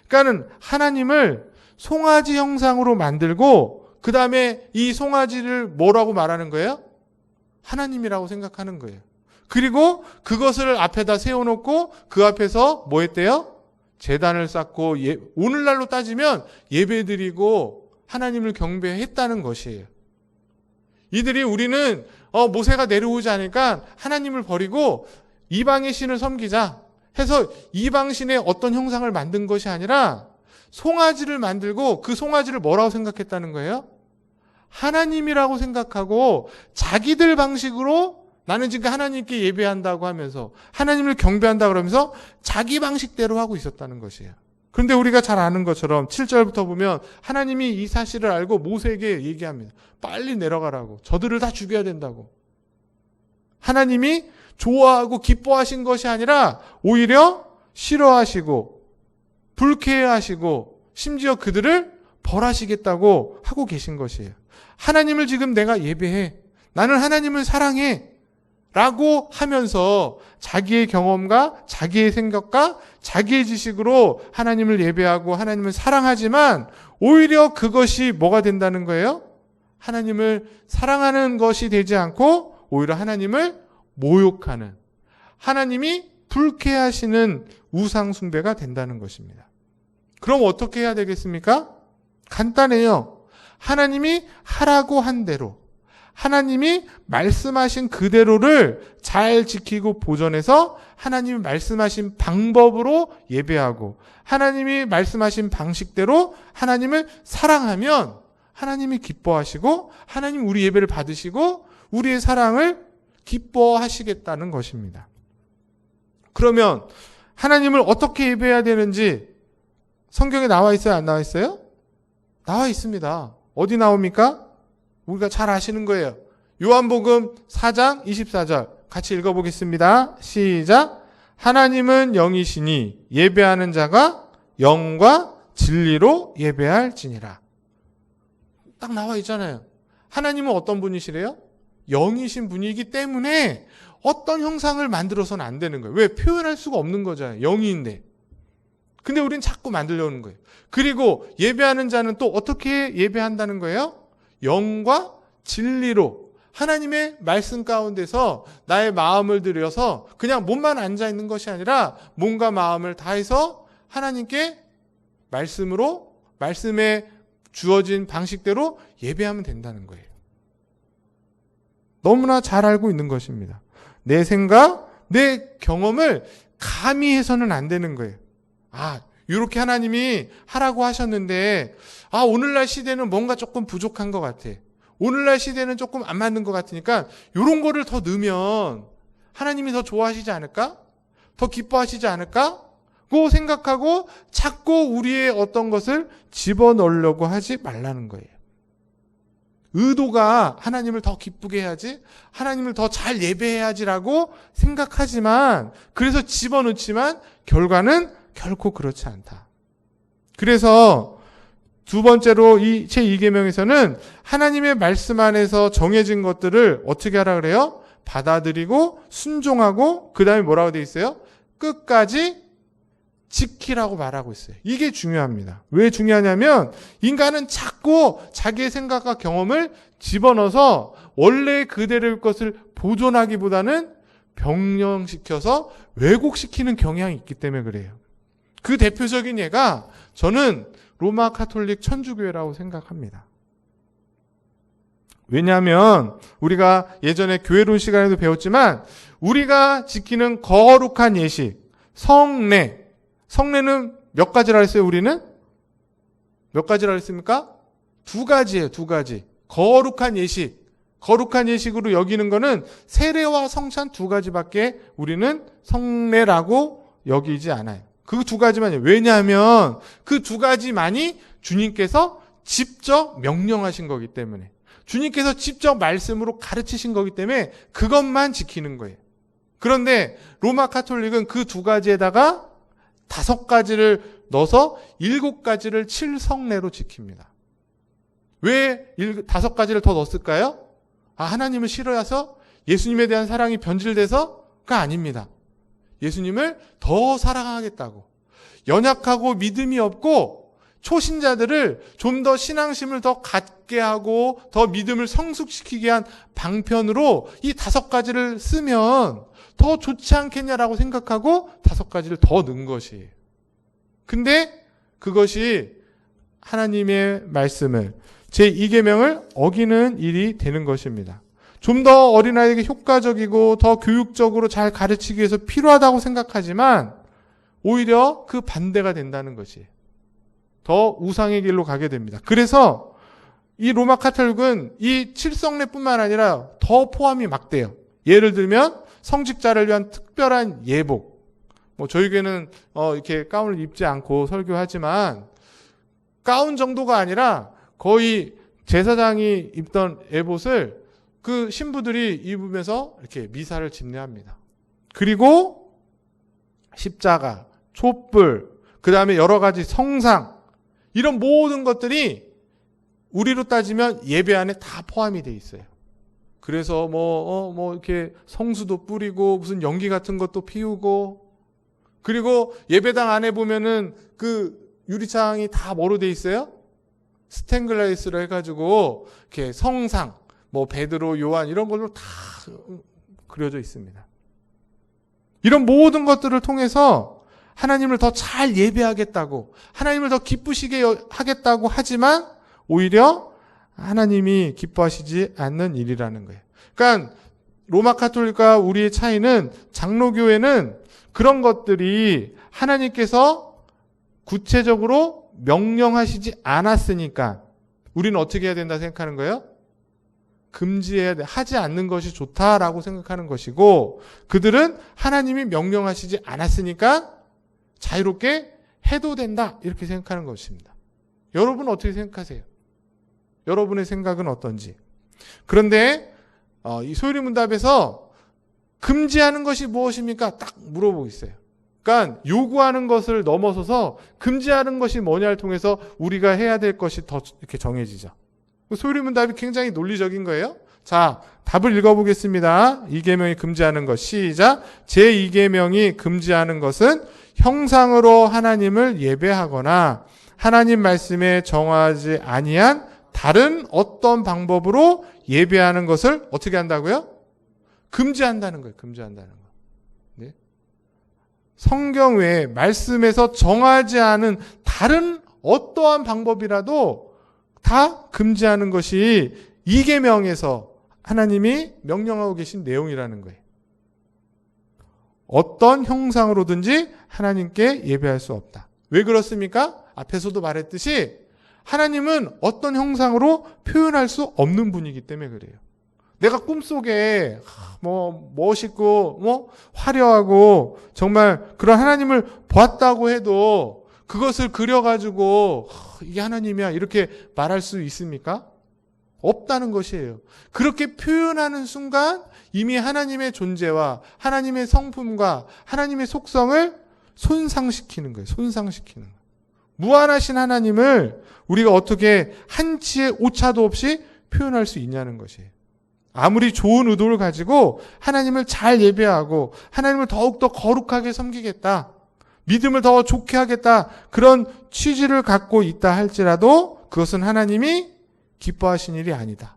그러니까는 하나님을 송아지 형상으로 만들고 그 다음에 이 송아지를 뭐라고 말하는 거예요? 하나님이라고 생각하는 거예요. 그리고 그것을 앞에다 세워놓고 그 앞에서 뭐 했대요? 제단을 쌓고 오늘날로 따지면 예배드리고 하나님을 경배했다는 것이에요. 이들이 우리는 모세가 내려오지 않으니까 하나님을 버리고 이방의 신을 섬기자 해서 이방신의 어떤 형상을 만든 것이 아니라 송아지를 만들고 그 송아지를 뭐라고 생각했다는 거예요? 하나님이라고 생각하고 자기들 방식으로 나는 지금 하나님께 예배한다고 하면서 하나님을 경배한다고 그러면서 자기 방식대로 하고 있었다는 것이에요. 그런데 우리가 잘 아는 것처럼 7절부터 보면 하나님이 이 사실을 알고 모세에게 얘기합니다. 빨리 내려가라고. 저들을 다 죽여야 된다고. 하나님이 좋아하고 기뻐하신 것이 아니라 오히려 싫어하시고 불쾌해하시고 심지어 그들을 벌하시겠다고 하고 계신 것이에요. 하나님을 지금 내가 예배해. 나는 하나님을 사랑해. 라고 하면서 자기의 경험과 자기의 생각과 자기의 지식으로 하나님을 예배하고 하나님을 사랑하지만 오히려 그것이 뭐가 된다는 거예요? 하나님을 사랑하는 것이 되지 않고 오히려 하나님을 모욕하는, 하나님이 불쾌하시는 우상 숭배가 된다는 것입니다. 그럼 어떻게 해야 되겠습니까? 간단해요. 하나님이 하라고 한 대로, 하나님이 말씀하신 그대로를 잘 지키고 보존해서 하나님이 말씀하신 방법으로 예배하고 하나님이 말씀하신 방식대로 하나님을 사랑하면 하나님이 기뻐하시고 하나님 우리 예배를 받으시고 우리의 사랑을 기뻐하시겠다는 것입니다. 그러면 하나님을 어떻게 예배해야 되는지 성경에 나와 있어요? 안 나와 있어요? 나와 있습니다. 어디 나옵니까? 우리가 잘 아시는 거예요. 요한복음 4장 24절 같이 읽어보겠습니다. 시작. 하나님은 영이시니 예배하는 자가 영과 진리로 예배할지니라. 딱 나와 있잖아요. 하나님은 어떤 분이시래요? 영이신 분이기 때문에 어떤 형상을 만들어서는 안 되는 거예요. 왜? 표현할 수가 없는 거잖아요. 영이인데. 근데 우린 자꾸 만들려는 거예요. 그리고 예배하는 자는 또 어떻게 예배한다는 거예요? 영과 진리로 하나님의 말씀 가운데서 나의 마음을 들여서 그냥 몸만 앉아 있는 것이 아니라 몸과 마음을 다해서 하나님께 말씀으로 말씀에 주어진 방식대로 예배하면 된다는 거예요. 너무나 잘 알고 있는 것입니다. 내 생각, 내 경험을 감히 해서는 안 되는 거예요. 이렇게 하나님이 하라고 하셨는데 오늘날 시대는 뭔가 조금 부족한 것 같아. 오늘날 시대는 조금 안 맞는 것 같으니까 이런 거를 더 넣으면 하나님이 더 좋아하시지 않을까? 더 기뻐하시지 않을까? 고 생각하고 자꾸 우리의 어떤 것을 집어넣으려고 하지 말라는 거예요. 의도가 하나님을 더 기쁘게 해야지, 하나님을 더 잘 예배해야지라고 생각하지만, 그래서 집어넣지만 결과는 결코 그렇지 않다. 그래서 두 번째로 이 제2계명에서는 하나님의 말씀 안에서 정해진 것들을 어떻게 하라 그래요? 받아들이고 순종하고 그 다음에 뭐라고 돼 있어요? 끝까지 지키라고 말하고 있어요. 이게 중요합니다. 왜 중요하냐면 인간은 자꾸 자기의 생각과 경험을 집어넣어서 원래 그대로의 것을 보존하기보다는 변형시켜서 왜곡시키는 경향이 있기 때문에 그래요. 그 대표적인 예가 저는 로마 카톨릭 천주교회라고 생각합니다. 왜냐하면 우리가 예전에 교회론 시간에도 배웠지만 우리가 지키는 거룩한 예식, 성례는 몇 가지라 했어요? 우리는? 몇 가지라 했습니까? 두 가지예요. 두 가지. 거룩한 예식으로 여기는 거는 세례와 성찬 두 가지밖에 우리는 성례라고 여기지 않아요. 그 두 가지만이에요. 왜냐하면 그 두 가지만이 주님께서 직접 명령하신 거기 때문에, 주님께서 직접 말씀으로 가르치신 거기 때문에 그것만 지키는 거예요. 그런데 로마 카톨릭은 그 두 가지에다가 5가지를 넣어서 7가지를 칠성례로 지킵니다. 왜 5가지를 더 넣었을까요? 하나님을 싫어해서 예수님에 대한 사랑이 변질돼서가 아닙니다. 예수님을 더 사랑하겠다고, 연약하고 믿음이 없고 초신자들을 좀 더 신앙심을 더 갖게 하고 더 믿음을 성숙시키게 한 방편으로 이 5가지를 쓰면 더 좋지 않겠냐라고 생각하고 5가지를 더 넣은 것이에요. 근데 그것이 하나님의 말씀을, 제2계명을 어기는 일이 되는 것입니다. 좀 더 어린아이에게 효과적이고 더 교육적으로 잘 가르치기 위해서 필요하다고 생각하지만 오히려 그 반대가 된다는 것이에요. 더 우상의 길로 가게 됩니다. 그래서 이 로마 카톨릭은 이 칠성례뿐만 아니라 더 포함이 막 돼요. 예를 들면 성직자를 위한 특별한 예복. 저희 교회는 이렇게 가운을 입지 않고 설교하지만 가운 정도가 아니라 거의 제사장이 입던 예복을 그 신부들이 입으면서 이렇게 미사를 집례합니다. 그리고 십자가, 촛불, 그 다음에 여러 가지 성상, 이런 모든 것들이 우리로 따지면 예배 안에 다 포함이 돼 있어요. 그래서 이렇게 성수도 뿌리고 무슨 연기 같은 것도 피우고, 그리고 예배당 안에 보면은 그 유리창이 다 뭐로 돼 있어요? 스텐글라스로 해가지고 이렇게 성상, 베드로, 요한 이런 걸로 다 그려져 있습니다. 이런 모든 것들을 통해서 하나님을 더 잘 예배하겠다고, 하나님을 더 기쁘시게 하겠다고 하지만 오히려 하나님이 기뻐하시지 않는 일이라는 거예요. 그러니까 로마 카톨릭과 우리의 차이는, 장로교회는 그런 것들이 하나님께서 구체적으로 명령하시지 않았으니까 우리는 어떻게 해야 된다 생각하는 거예요? 금지해야 돼. 하지 않는 것이 좋다라고 생각하는 것이고, 그들은 하나님이 명령하시지 않았으니까 자유롭게 해도 된다 이렇게 생각하는 것입니다. 여러분은 어떻게 생각하세요? 여러분의 생각은 어떤지. 그런데 이 소요리문답에서 금지하는 것이 무엇입니까? 딱 물어보고 있어요. 그러니까 요구하는 것을 넘어서서 금지하는 것이 뭐냐를 통해서 우리가 해야 될 것이 더 이렇게 정해지죠. 소요리문답이 굉장히 논리적인 거예요. 자, 답을 읽어보겠습니다. 2계명이 금지하는 것. 시작. 제2계명이 금지하는 것은 형상으로 하나님을 예배하거나 하나님 말씀에 정하지 아니한 다른 어떤 방법으로 예배하는 것을 어떻게 한다고요? 금지한다는 거예요. 금지한다는 거. 네? 성경 외에 말씀에서 정하지 않은 다른 어떠한 방법이라도 다 금지하는 것이 2계명에서 하나님이 명령하고 계신 내용이라는 거예요. 어떤 형상으로든지 하나님께 예배할 수 없다. 왜 그렇습니까? 앞에서도 말했듯이 하나님은 어떤 형상으로 표현할 수 없는 분이기 때문에 그래요. 내가 꿈속에 뭐 멋있고 뭐 화려하고 정말 그런 하나님을 보았다고 해도 그것을 그려가지고 이게 하나님이야 이렇게 말할 수 있습니까? 없다는 것이에요. 그렇게 표현하는 순간 이미 하나님의 존재와 하나님의 성품과 하나님의 속성을 손상시키는 거예요. 손상시키는 거예요. 무한하신 하나님을 우리가 어떻게 한치의 오차도 없이 표현할 수 있냐는 것이에요. 아무리 좋은 의도를 가지고 하나님을 잘 예배하고 하나님을 더욱더 거룩하게 섬기겠다, 믿음을 더 좋게 하겠다, 그런 취지를 갖고 있다 할지라도 그것은 하나님이 기뻐하신 일이 아니다.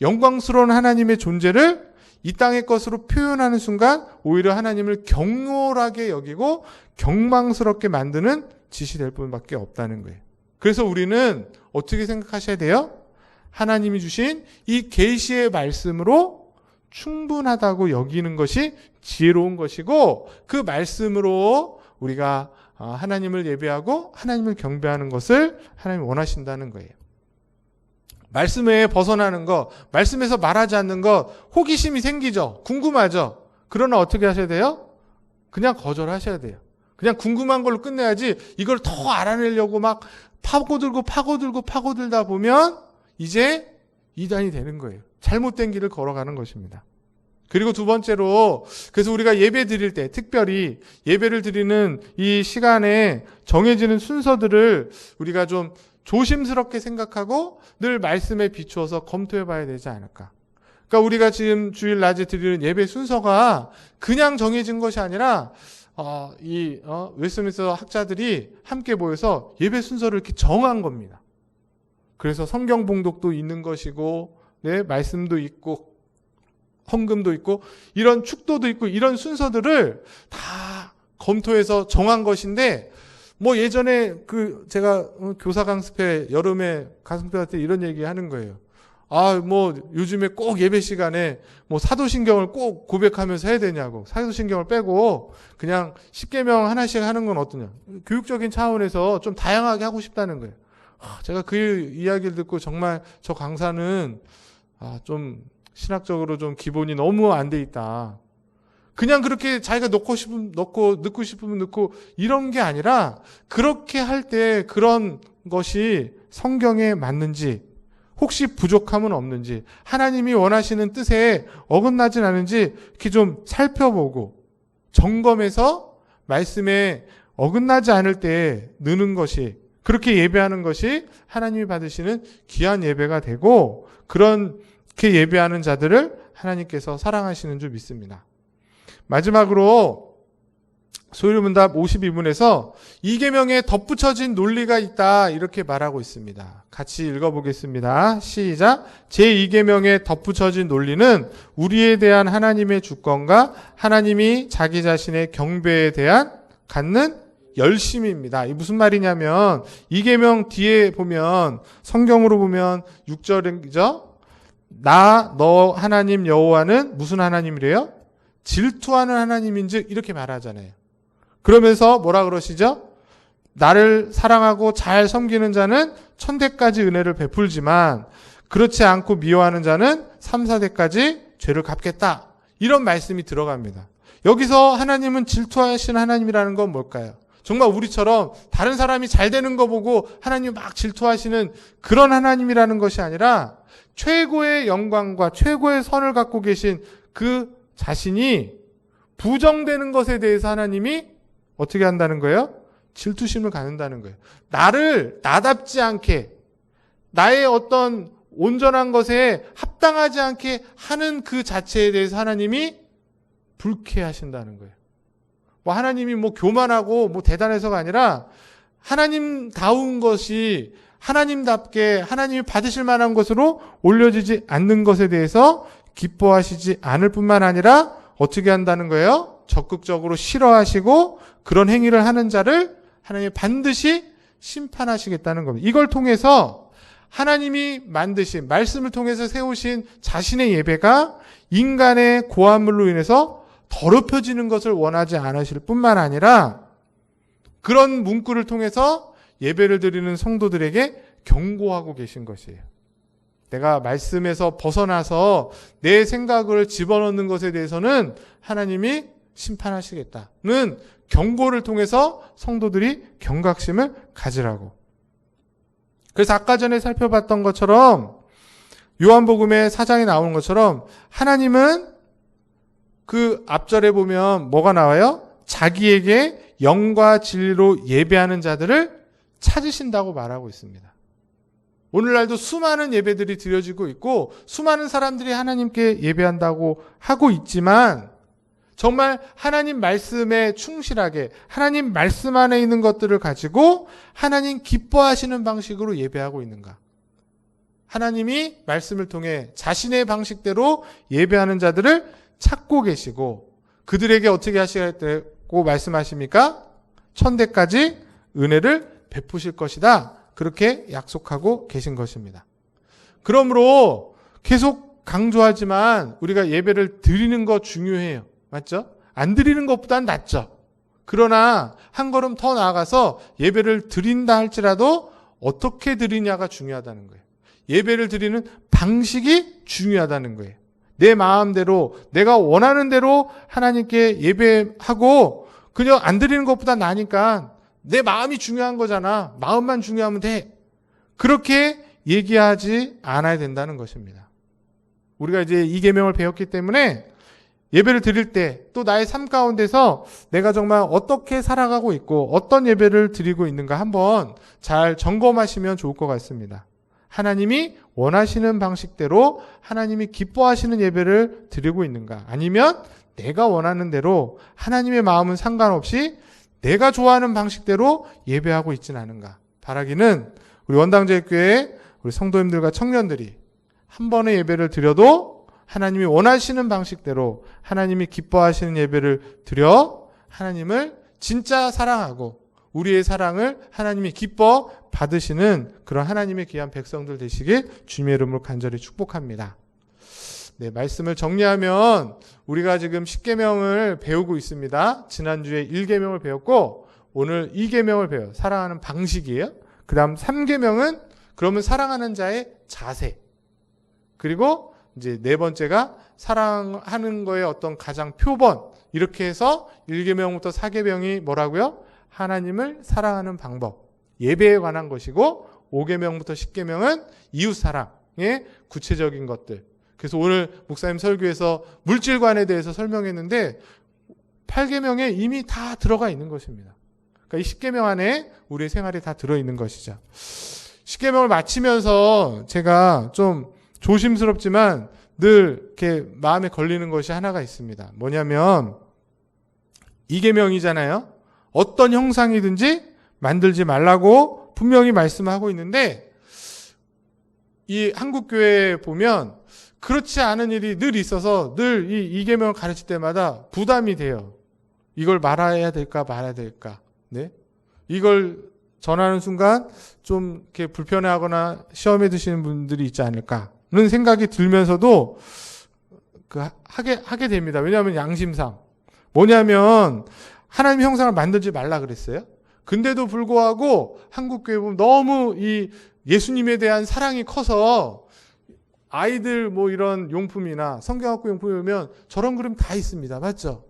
영광스러운 하나님의 존재를 이 땅의 것으로 표현하는 순간 오히려 하나님을 경솔하게 여기고 경망스럽게 만드는 짓이 될 뿐밖에 없다는 거예요. 그래서 우리는 어떻게 생각하셔야 돼요? 하나님이 주신 이 계시의 말씀으로 충분하다고 여기는 것이 지혜로운 것이고, 그 말씀으로 우리가 하나님을 예배하고 하나님을 경배하는 것을 하나님이 원하신다는 거예요. 말씀에 벗어나는 것, 말씀에서 말하지 않는 것, 호기심이 생기죠. 궁금하죠. 그러나 어떻게 하셔야 돼요? 그냥 거절하셔야 돼요. 그냥 궁금한 걸로 끝내야지 이걸 더 알아내려고 막 파고들다 보면 이제 이단이 되는 거예요. 잘못된 길을 걸어가는 것입니다. 그리고 두 번째로, 그래서 우리가 예배 드릴 때, 특별히 예배를 드리는 이 시간에 정해지는 순서들을 우리가 좀 조심스럽게 생각하고 늘 말씀에 비추어서 검토해 봐야 되지 않을까. 그러니까 우리가 지금 주일 낮에 드리는 예배 순서가 그냥 정해진 것이 아니라 웨스트민스터 학자들이 함께 모여서 예배 순서를 이렇게 정한 겁니다. 그래서 성경 봉독도 있는 것이고, 네, 말씀도 있고, 헌금도 있고, 이런 축도도 있고, 이런 순서들을 다 검토해서 정한 것인데, 뭐 예전에 제가 교사 강습회, 여름에 강습회 때 이런 얘기 하는 거예요. 뭐 요즘에 꼭 예배 시간에 뭐 사도신경을 꼭 고백하면서 해야 되냐고. 사도신경을 빼고 그냥 십계명 하나씩 하는 건 어떠냐. 교육적인 차원에서 좀 다양하게 하고 싶다는 거예요. 제가 그 이야기를 듣고 정말 저 강사는 좀 신학적으로 좀 기본이 너무 안 돼 있다. 그냥 그렇게 자기가 넣고 싶으면 넣고, 넣고 싶으면 넣고, 이런 게 아니라 그렇게 할 때 그런 것이 성경에 맞는지, 혹시 부족함은 없는지, 하나님이 원하시는 뜻에 어긋나진 않은지 이렇게 좀 살펴보고 점검해서 말씀에 어긋나지 않을 때 넣는 것이, 그렇게 예배하는 것이 하나님이 받으시는 귀한 예배가 되고, 그렇게 예배하는 자들을 하나님께서 사랑하시는 줄 믿습니다. 마지막으로 소율문답 52문에서 이계명에 덧붙여진 논리가 있다, 이렇게 말하고 있습니다. 같이 읽어보겠습니다. 시작. 제2계명에 덧붙여진 논리는 우리에 대한 하나님의 주권과 하나님이 자기 자신의 경배에 대한 갖는 열심입니다. 이 무슨 말이냐면, 이계명 뒤에 보면, 성경으로 보면 6절이죠. 너 하나님 여호와는 무슨 하나님이래요? 질투하는 하나님인즉, 이렇게 말하잖아요. 그러면서 뭐라 그러시죠? 나를 사랑하고 잘 섬기는 자는 1000대까지 은혜를 베풀지만 그렇지 않고 미워하는 자는 3, 4대까지 죄를 갚겠다, 이런 말씀이 들어갑니다. 여기서 하나님은 질투하시는 하나님이라는 건 뭘까요? 정말 우리처럼 다른 사람이 잘 되는 거 보고 하나님 막 질투하시는 그런 하나님이라는 것이 아니라, 최고의 영광과 최고의 선을 갖고 계신 그 자신이 부정되는 것에 대해서 하나님이 어떻게 한다는 거예요? 질투심을 갖는다는 거예요. 나답지 않게, 나의 어떤 온전한 것에 합당하지 않게 하는 그 자체에 대해서 하나님이 불쾌하신다는 거예요. 뭐 하나님이 뭐 교만하고 뭐 대단해서가 아니라, 하나님다운 것이 하나님답게 하나님이 받으실 만한 것으로 올려지지 않는 것에 대해서 기뻐하시지 않을 뿐만 아니라 어떻게 한다는 거예요? 적극적으로 싫어하시고 그런 행위를 하는 자를 하나님이 반드시 심판하시겠다는 겁니다. 이걸 통해서 하나님이 만드신, 말씀을 통해서 세우신 자신의 예배가 인간의 고함물로 인해서 더럽혀지는 것을 원하지 않으실 뿐만 아니라, 그런 문구를 통해서 예배를 드리는 성도들에게 경고하고 계신 것이에요. 내가 말씀에서 벗어나서 내 생각을 집어넣는 것에 대해서는 하나님이 심판하시겠다는 경고를 통해서 성도들이 경각심을 가지라고. 그래서 아까 전에 살펴봤던 것처럼 요한복음의 4장에 나오는 것처럼 하나님은 그 앞절에 보면 뭐가 나와요? 자기에게 영과 진리로 예배하는 자들을 찾으신다고 말하고 있습니다. 오늘날도 수많은 예배들이 드려지고 있고 수많은 사람들이 하나님께 예배한다고 하고 있지만 정말 하나님 말씀에 충실하게 하나님 말씀 안에 있는 것들을 가지고 하나님 기뻐하시는 방식으로 예배하고 있는가? 하나님이 말씀을 통해 자신의 방식대로 예배하는 자들을 찾고 계시고 그들에게 어떻게 하시겠다고 말씀하십니까? 천대까지 은혜를 베푸실 것이다. 그렇게 약속하고 계신 것입니다. 그러므로 계속 강조하지만 우리가 예배를 드리는 거 중요해요. 맞죠? 안 드리는 것보단 낫죠. 그러나 한 걸음 더 나아가서 예배를 드린다 할지라도 어떻게 드리냐가 중요하다는 거예요. 예배를 드리는 방식이 중요하다는 거예요. 내 마음대로 내가 원하는 대로 하나님께 예배하고 그냥 안 드리는 것보다 나으니까 내 마음이 중요한 거잖아. 마음만 중요하면 돼. 그렇게 얘기하지 않아야 된다는 것입니다. 우리가 이제 이 계명을 배웠기 때문에 예배를 드릴 때 또 나의 삶 가운데서 내가 정말 어떻게 살아가고 있고 어떤 예배를 드리고 있는가 한번 잘 점검하시면 좋을 것 같습니다. 하나님이 원하시는 방식대로 하나님이 기뻐하시는 예배를 드리고 있는가? 아니면 내가 원하는 대로 하나님의 마음은 상관없이 내가 좋아하는 방식대로 예배하고 있지는 않은가? 바라기는 우리 원당제일교회 우리 성도님들과 청년들이 한 번의 예배를 드려도 하나님이 원하시는 방식대로 하나님이 기뻐하시는 예배를 드려 하나님을 진짜 사랑하고 우리의 사랑을 하나님이 기뻐 받으시는 그런 하나님의 귀한 백성들 되시길 주님의 이름으로 간절히 축복합니다. 네, 말씀을 정리하면 우리가 지금 10계명을 배우고 있습니다. 지난주에 1계명을 배웠고 오늘 2계명을 배워요. 사랑하는 방식이에요. 그 다음 3계명은 그러면 사랑하는 자의 자세. 그리고 이제 네 번째가 사랑하는 거의 어떤 가장 표본. 이렇게 해서 1계명부터 4계명이 뭐라고요? 하나님을 사랑하는 방법. 예배에 관한 것이고 5계명부터 10계명은 이웃사랑의 구체적인 것들. 그래서 오늘 목사님 설교에서 물질관에 대해서 설명했는데 8계명에 이미 다 들어가 있는 것입니다. 그러니까 이 10계명 안에 우리의 생활이 다 들어있는 것이죠. 10계명을 마치면서 제가 좀 조심스럽지만 늘 이렇게 마음에 걸리는 것이 하나가 있습니다. 뭐냐면 2계명이잖아요. 어떤 형상이든지 만들지 말라고 분명히 말씀하고 있는데 이 한국교회에 보면 그렇지 않은 일이 늘 있어서 늘 이 계명을 가르칠 때마다 부담이 돼요. 이걸 말해야 될까 말아야 될까. 네? 이걸 전하는 순간 좀 이렇게 불편해하거나 시험에 드시는 분들이 있지 않을까는 생각이 들면서도 하게 됩니다. 왜냐하면 양심상 뭐냐면 하나님의 형상을 만들지 말라 그랬어요. 근데도 불구하고 한국교회 보면 너무 이 예수님에 대한 사랑이 커서 아이들 뭐 이런 용품이나 성경학교 용품이 보면 저런 그림 다 있습니다. 맞죠?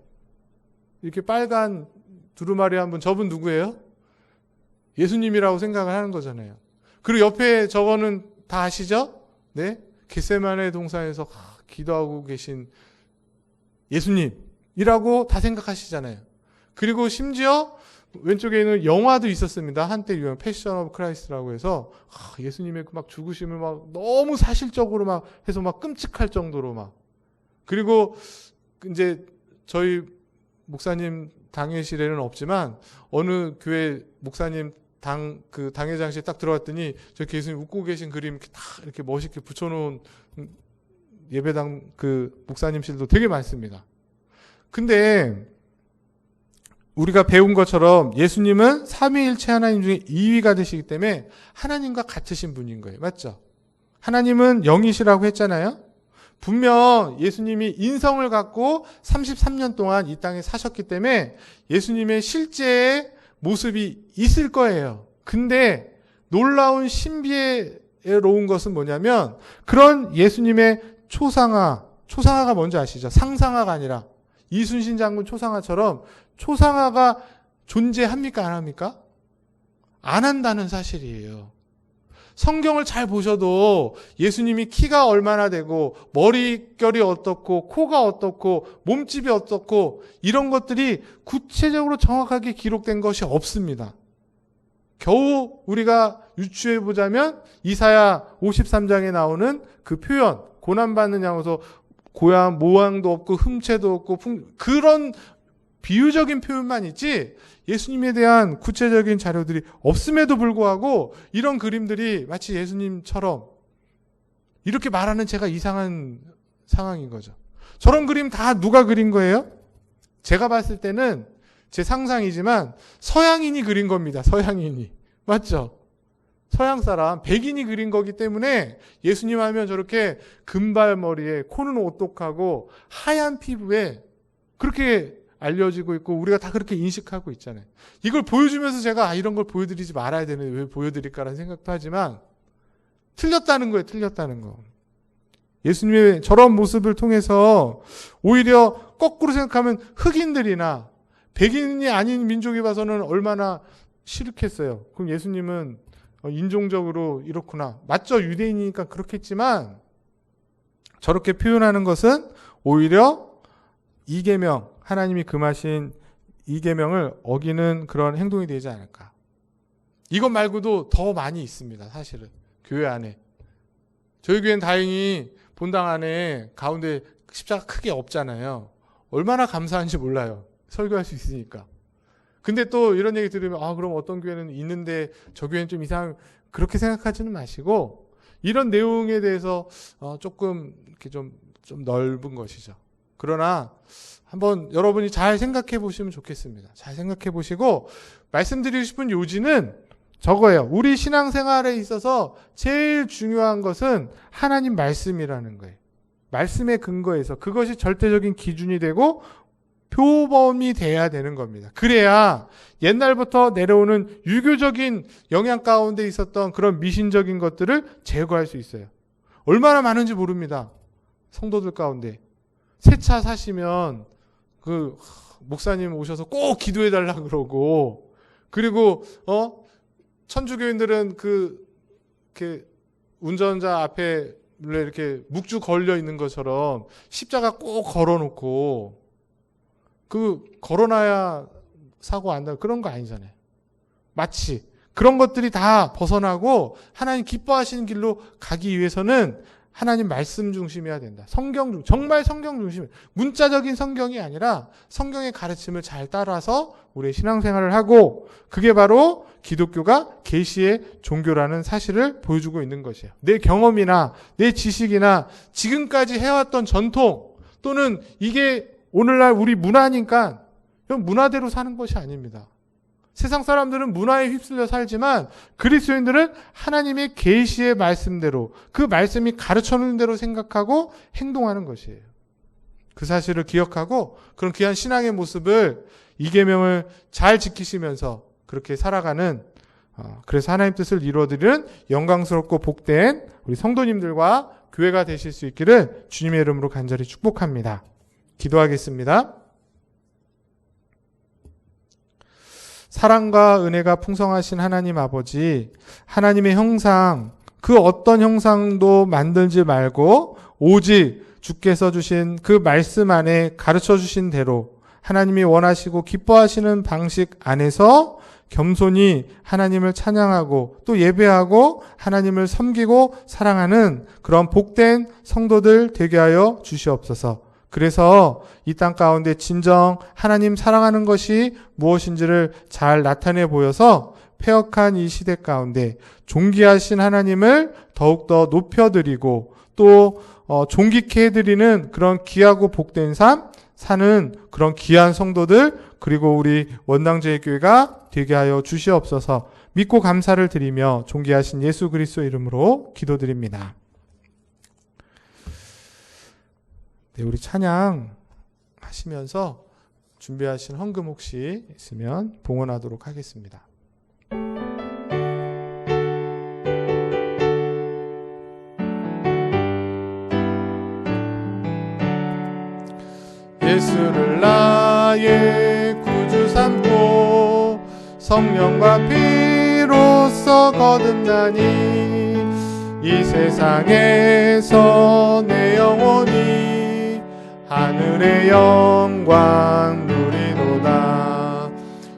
이렇게 빨간 두루마리 한 분, 저분 누구예요? 예수님이라고 생각을 하는 거잖아요. 그리고 옆에 저거는 다 아시죠? 네? 겟세마네 동산에서 기도하고 계신 예수님이라고 다 생각하시잖아요. 그리고 심지어 왼쪽에 있는 영화도 있었습니다. 한때 유명 패션 오브 크라이스트라고 해서 예수님의 막 죽으심을 막 너무 사실적으로 막 해서 막 끔찍할 정도로 막. 그리고 이제 저희 목사님 당회실에는 없지만 어느 교회 목사님 그 당회장실에 딱 들어갔더니 저렇게 예수님 웃고 계신 그림 이렇게 다 이렇게 멋있게 붙여놓은 예배당 그 목사님실도 되게 많습니다. 근데 우리가 배운 것처럼 예수님은 삼위일체 하나님 중에 2위가 되시기 때문에 하나님과 같으신 분인 거예요. 맞죠? 하나님은 영이시라고 했잖아요. 분명 예수님이 인성을 갖고 33년 동안 이 땅에 사셨기 때문에 예수님의 실제의 모습이 있을 거예요. 근데 놀라운 신비의 다채로운 것은 뭐냐면 그런 예수님의 초상화가 뭔지 아시죠? 상상화가 아니라 이순신 장군 초상화처럼 초상화가 존재합니까? 안 합니까? 안 한다는 사실이에요. 성경을 잘 보셔도 예수님이 키가 얼마나 되고 머릿결이 어떻고 코가 어떻고 몸집이 어떻고 이런 것들이 구체적으로 정확하게 기록된 것이 없습니다. 겨우 우리가 유추해 보자면 이사야 53장에 나오는 그 표현, 고난받는 양으로서 고향 모양도 없고 흠체도 없고 그런 비유적인 표현만 있지 예수님에 대한 구체적인 자료들이 없음에도 불구하고 이런 그림들이 마치 예수님처럼 이렇게 말하는 제가 이상한 상황인 거죠. 저런 그림 다 누가 그린 거예요? 제가 봤을 때는 제 상상이지만 서양인이 그린 겁니다. 서양인이. 맞죠? 서양 사람, 백인이 그린 거기 때문에 예수님 하면 저렇게 금발머리에 코는 오똑하고 하얀 피부에 그렇게 알려지고 있고 우리가 다 그렇게 인식하고 있잖아요. 이걸 보여주면서 제가 이런 걸 보여드리지 말아야 되는데 왜 보여드릴까라는 생각도 하지만 틀렸다는 거예요. 틀렸다는 거. 예수님의 저런 모습을 통해서 오히려 거꾸로 생각하면 흑인들이나 백인이 아닌 민족이 봐서는 얼마나 싫겠어요. 그럼 예수님은 인종적으로 이렇구나. 맞죠? 유대인이니까 그렇겠지만 저렇게 표현하는 것은 오히려 이계명, 하나님이 금하신 이계명을 어기는 그런 행동이 되지 않을까. 이것 말고도 더 많이 있습니다. 사실은 교회 안에. 저희 교회는 다행히 본당 안에 가운데 십자가 크게 없잖아요. 얼마나 감사한지 몰라요. 설교할 수 있으니까. 근데 또 이런 얘기 들으면 그럼 어떤 교회는 있는데 저 교회는 좀 이상 그렇게 생각하지는 마시고 이런 내용에 대해서 조금 이렇게 좀 넓은 것이죠. 그러나 한번 여러분이 잘 생각해 보시면 좋겠습니다. 잘 생각해 보시고 말씀드리고 싶은 요지는 저거예요. 우리 신앙생활에 있어서 제일 중요한 것은 하나님 말씀이라는 거예요. 말씀의 근거에서 그것이 절대적인 기준이 되고 표범이 돼야 되는 겁니다. 그래야 옛날부터 내려오는 유교적인 영향 가운데 있었던 그런 미신적인 것들을 제거할 수 있어요. 얼마나 많은지 모릅니다. 성도들 가운데. 새 차 사시면 그 목사님 오셔서 꼭 기도해 달라 그러고 그리고 천주교인들은 이렇게 운전자 앞에 이렇게 묵주 걸려 있는 것처럼 십자가 꼭 걸어놓고 걸어놔야 사고 안 나고 그런 거 아니잖아요. 마치 그런 것들이 다 벗어나고 하나님 기뻐하시는 길로 가기 위해서는 하나님 말씀 중심이어야 된다. 정말 성경 중심. 문자적인 성경이 아니라 성경의 가르침을 잘 따라서 우리의 신앙생활을 하고 그게 바로 기독교가 계시의 종교라는 사실을 보여주고 있는 것이에요. 내 경험이나 내 지식이나 지금까지 해왔던 전통 또는 이게 오늘날 우리 문화니까 문화대로 사는 것이 아닙니다. 세상 사람들은 문화에 휩쓸려 살지만 그리스도인들은 하나님의 계시의 말씀대로 그 말씀이 가르쳐주는 대로 생각하고 행동하는 것이에요. 그 사실을 기억하고 그런 귀한 신앙의 모습을 이계명을 잘 지키시면서 그렇게 살아가는 그래서 하나님 뜻을 이루어드리는 영광스럽고 복된 우리 성도님들과 교회가 되실 수 있기를 주님의 이름으로 간절히 축복합니다. 기도하겠습니다. 사랑과 은혜가 풍성하신 하나님 아버지, 하나님의 형상, 그 어떤 형상도 만들지 말고 오직 주께서 주신 그 말씀 안에 가르쳐 주신 대로 하나님이 원하시고 기뻐하시는 방식 안에서 겸손히 하나님을 찬양하고 또 예배하고 하나님을 섬기고 사랑하는 그런 복된 성도들 되게 하여 주시옵소서. 그래서 이 땅 가운데 진정 하나님 사랑하는 것이 무엇인지를 잘 나타내 보여서 폐역한 이 시대 가운데 존귀하신 하나님을 더욱더 높여드리고 또 존귀케 해드리는 그런 귀하고 복된 삶 사는 그런 귀한 성도들 그리고 우리 원당제일교회가 되게 하여 주시옵소서. 믿고 감사를 드리며 존귀하신 예수 그리스도 이름으로 기도드립니다. 네, 우리 찬양 하시면서 준비하신 헌금 혹시 있으면 봉헌하도록 하겠습니다. 예수를 나의 구주 삼고 성령과 피로써 거듭나니 이 세상에서 내 영혼이 하늘의 영광 누리도다.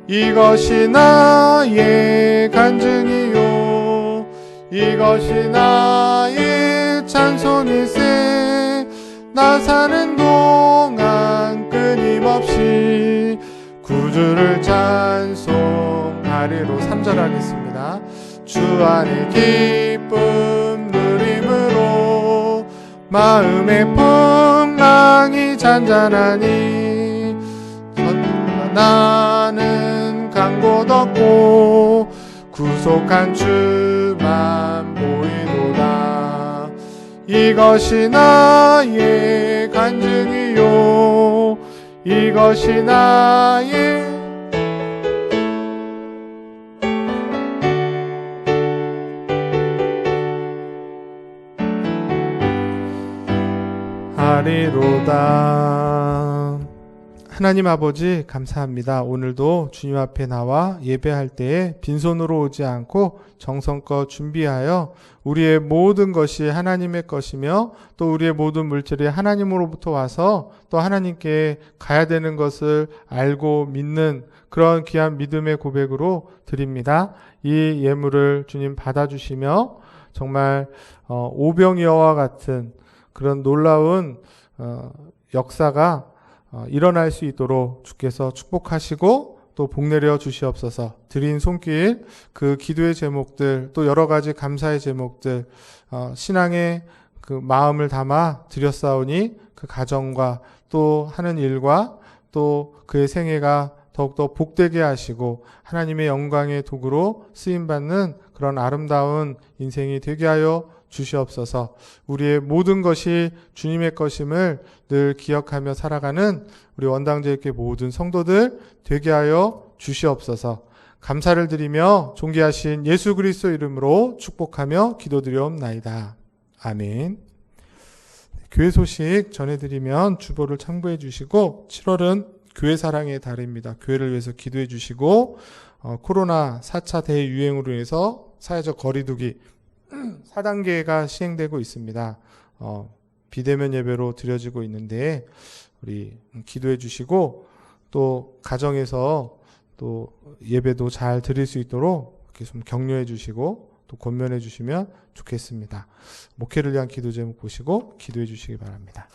이것이 나의 간증이요 이것이 나의 찬송일세. 나 사는 동안 끊임없이 구주를 찬송하리로. 3절 하겠습니다. 주 안의 기쁨 누림으로 마음의 풍랑이 잔잔하니 나는 간 곳 없고 구속한 주만 보이도다. 이것이 나의 간증이요 이것이 나의 하리로다. 하나님 아버지 감사합니다. 오늘도 주님 앞에 나와 예배할 때에 빈손으로 오지 않고 정성껏 준비하여 우리의 모든 것이 하나님의 것이며 또 우리의 모든 물질이 하나님으로부터 와서 또 하나님께 가야 되는 것을 알고 믿는 그런 귀한 믿음의 고백으로 드립니다. 이 예물을 주님 받아주시며 정말 오병이어와 같은 그런 놀라운 역사가 일어날 수 있도록 주께서 축복하시고 또 복내려 주시옵소서. 드린 손길 그 기도의 제목들 또 여러 가지 감사의 제목들 신앙의 그 마음을 담아 드렸사오니 그 가정과 또 하는 일과 또 그의 생애가 더욱더 복되게 하시고 하나님의 영광의 도구로 쓰임받는 그런 아름다운 인생이 되게 하여 주시옵소서. 우리의 모든 것이 주님의 것임을 늘 기억하며 살아가는 우리 원당제일교회 모든 성도들 되게 하여 주시옵소서. 감사를 드리며 존귀하신 예수 그리스도 이름으로 축복하며 기도드리옵나이다. 아멘. 교회 소식 전해드리면 주보를 참고해 주시고 7월은 교회 사랑의 달입니다. 교회를 위해서 기도해 주시고 코로나 4차 대유행으로 인해서 사회적 거리두기 4단계가 시행되고 있습니다. 비대면 예배로 드려지고 있는데 우리 기도해 주시고 또 가정에서 또 예배도 잘 드릴 수 있도록 이렇게 좀 격려해 주시고 또 권면해 주시면 좋겠습니다. 목회를 위한 기도 제목 보시고 기도해 주시기 바랍니다.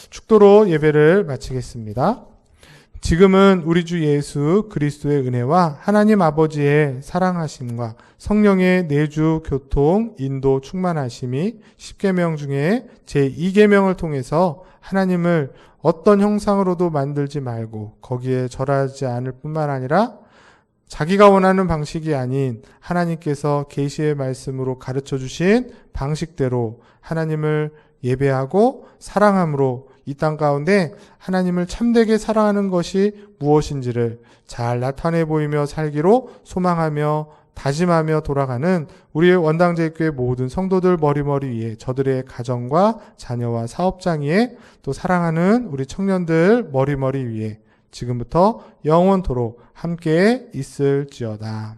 축도로 예배를 마치겠습니다. 지금은 우리 주 예수 그리스도의 은혜와 하나님 아버지의 사랑하심과 성령의 내주 교통 인도 충만하심이 10계명 중에 제2계명을 통해서 하나님을 어떤 형상으로도 만들지 말고 거기에 절하지 않을 뿐만 아니라 자기가 원하는 방식이 아닌 하나님께서 계시의 말씀으로 가르쳐 주신 방식대로 하나님을 예배하고 사랑함으로 이 땅 가운데 하나님을 참되게 사랑하는 것이 무엇인지를 잘 나타내 보이며 살기로 소망하며 다짐하며 돌아가는 우리의 원당제일교회 모든 성도들 머리머리 위에 저들의 가정과 자녀와 사업장 위에 또 사랑하는 우리 청년들 머리머리 위에 지금부터 영원토록 함께 있을지어다.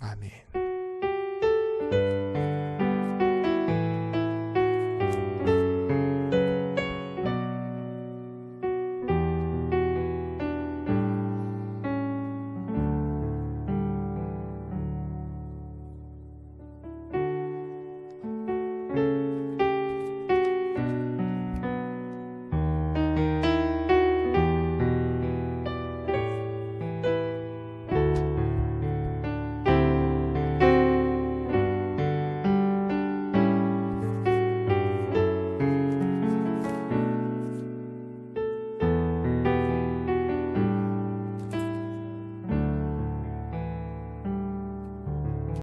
아멘.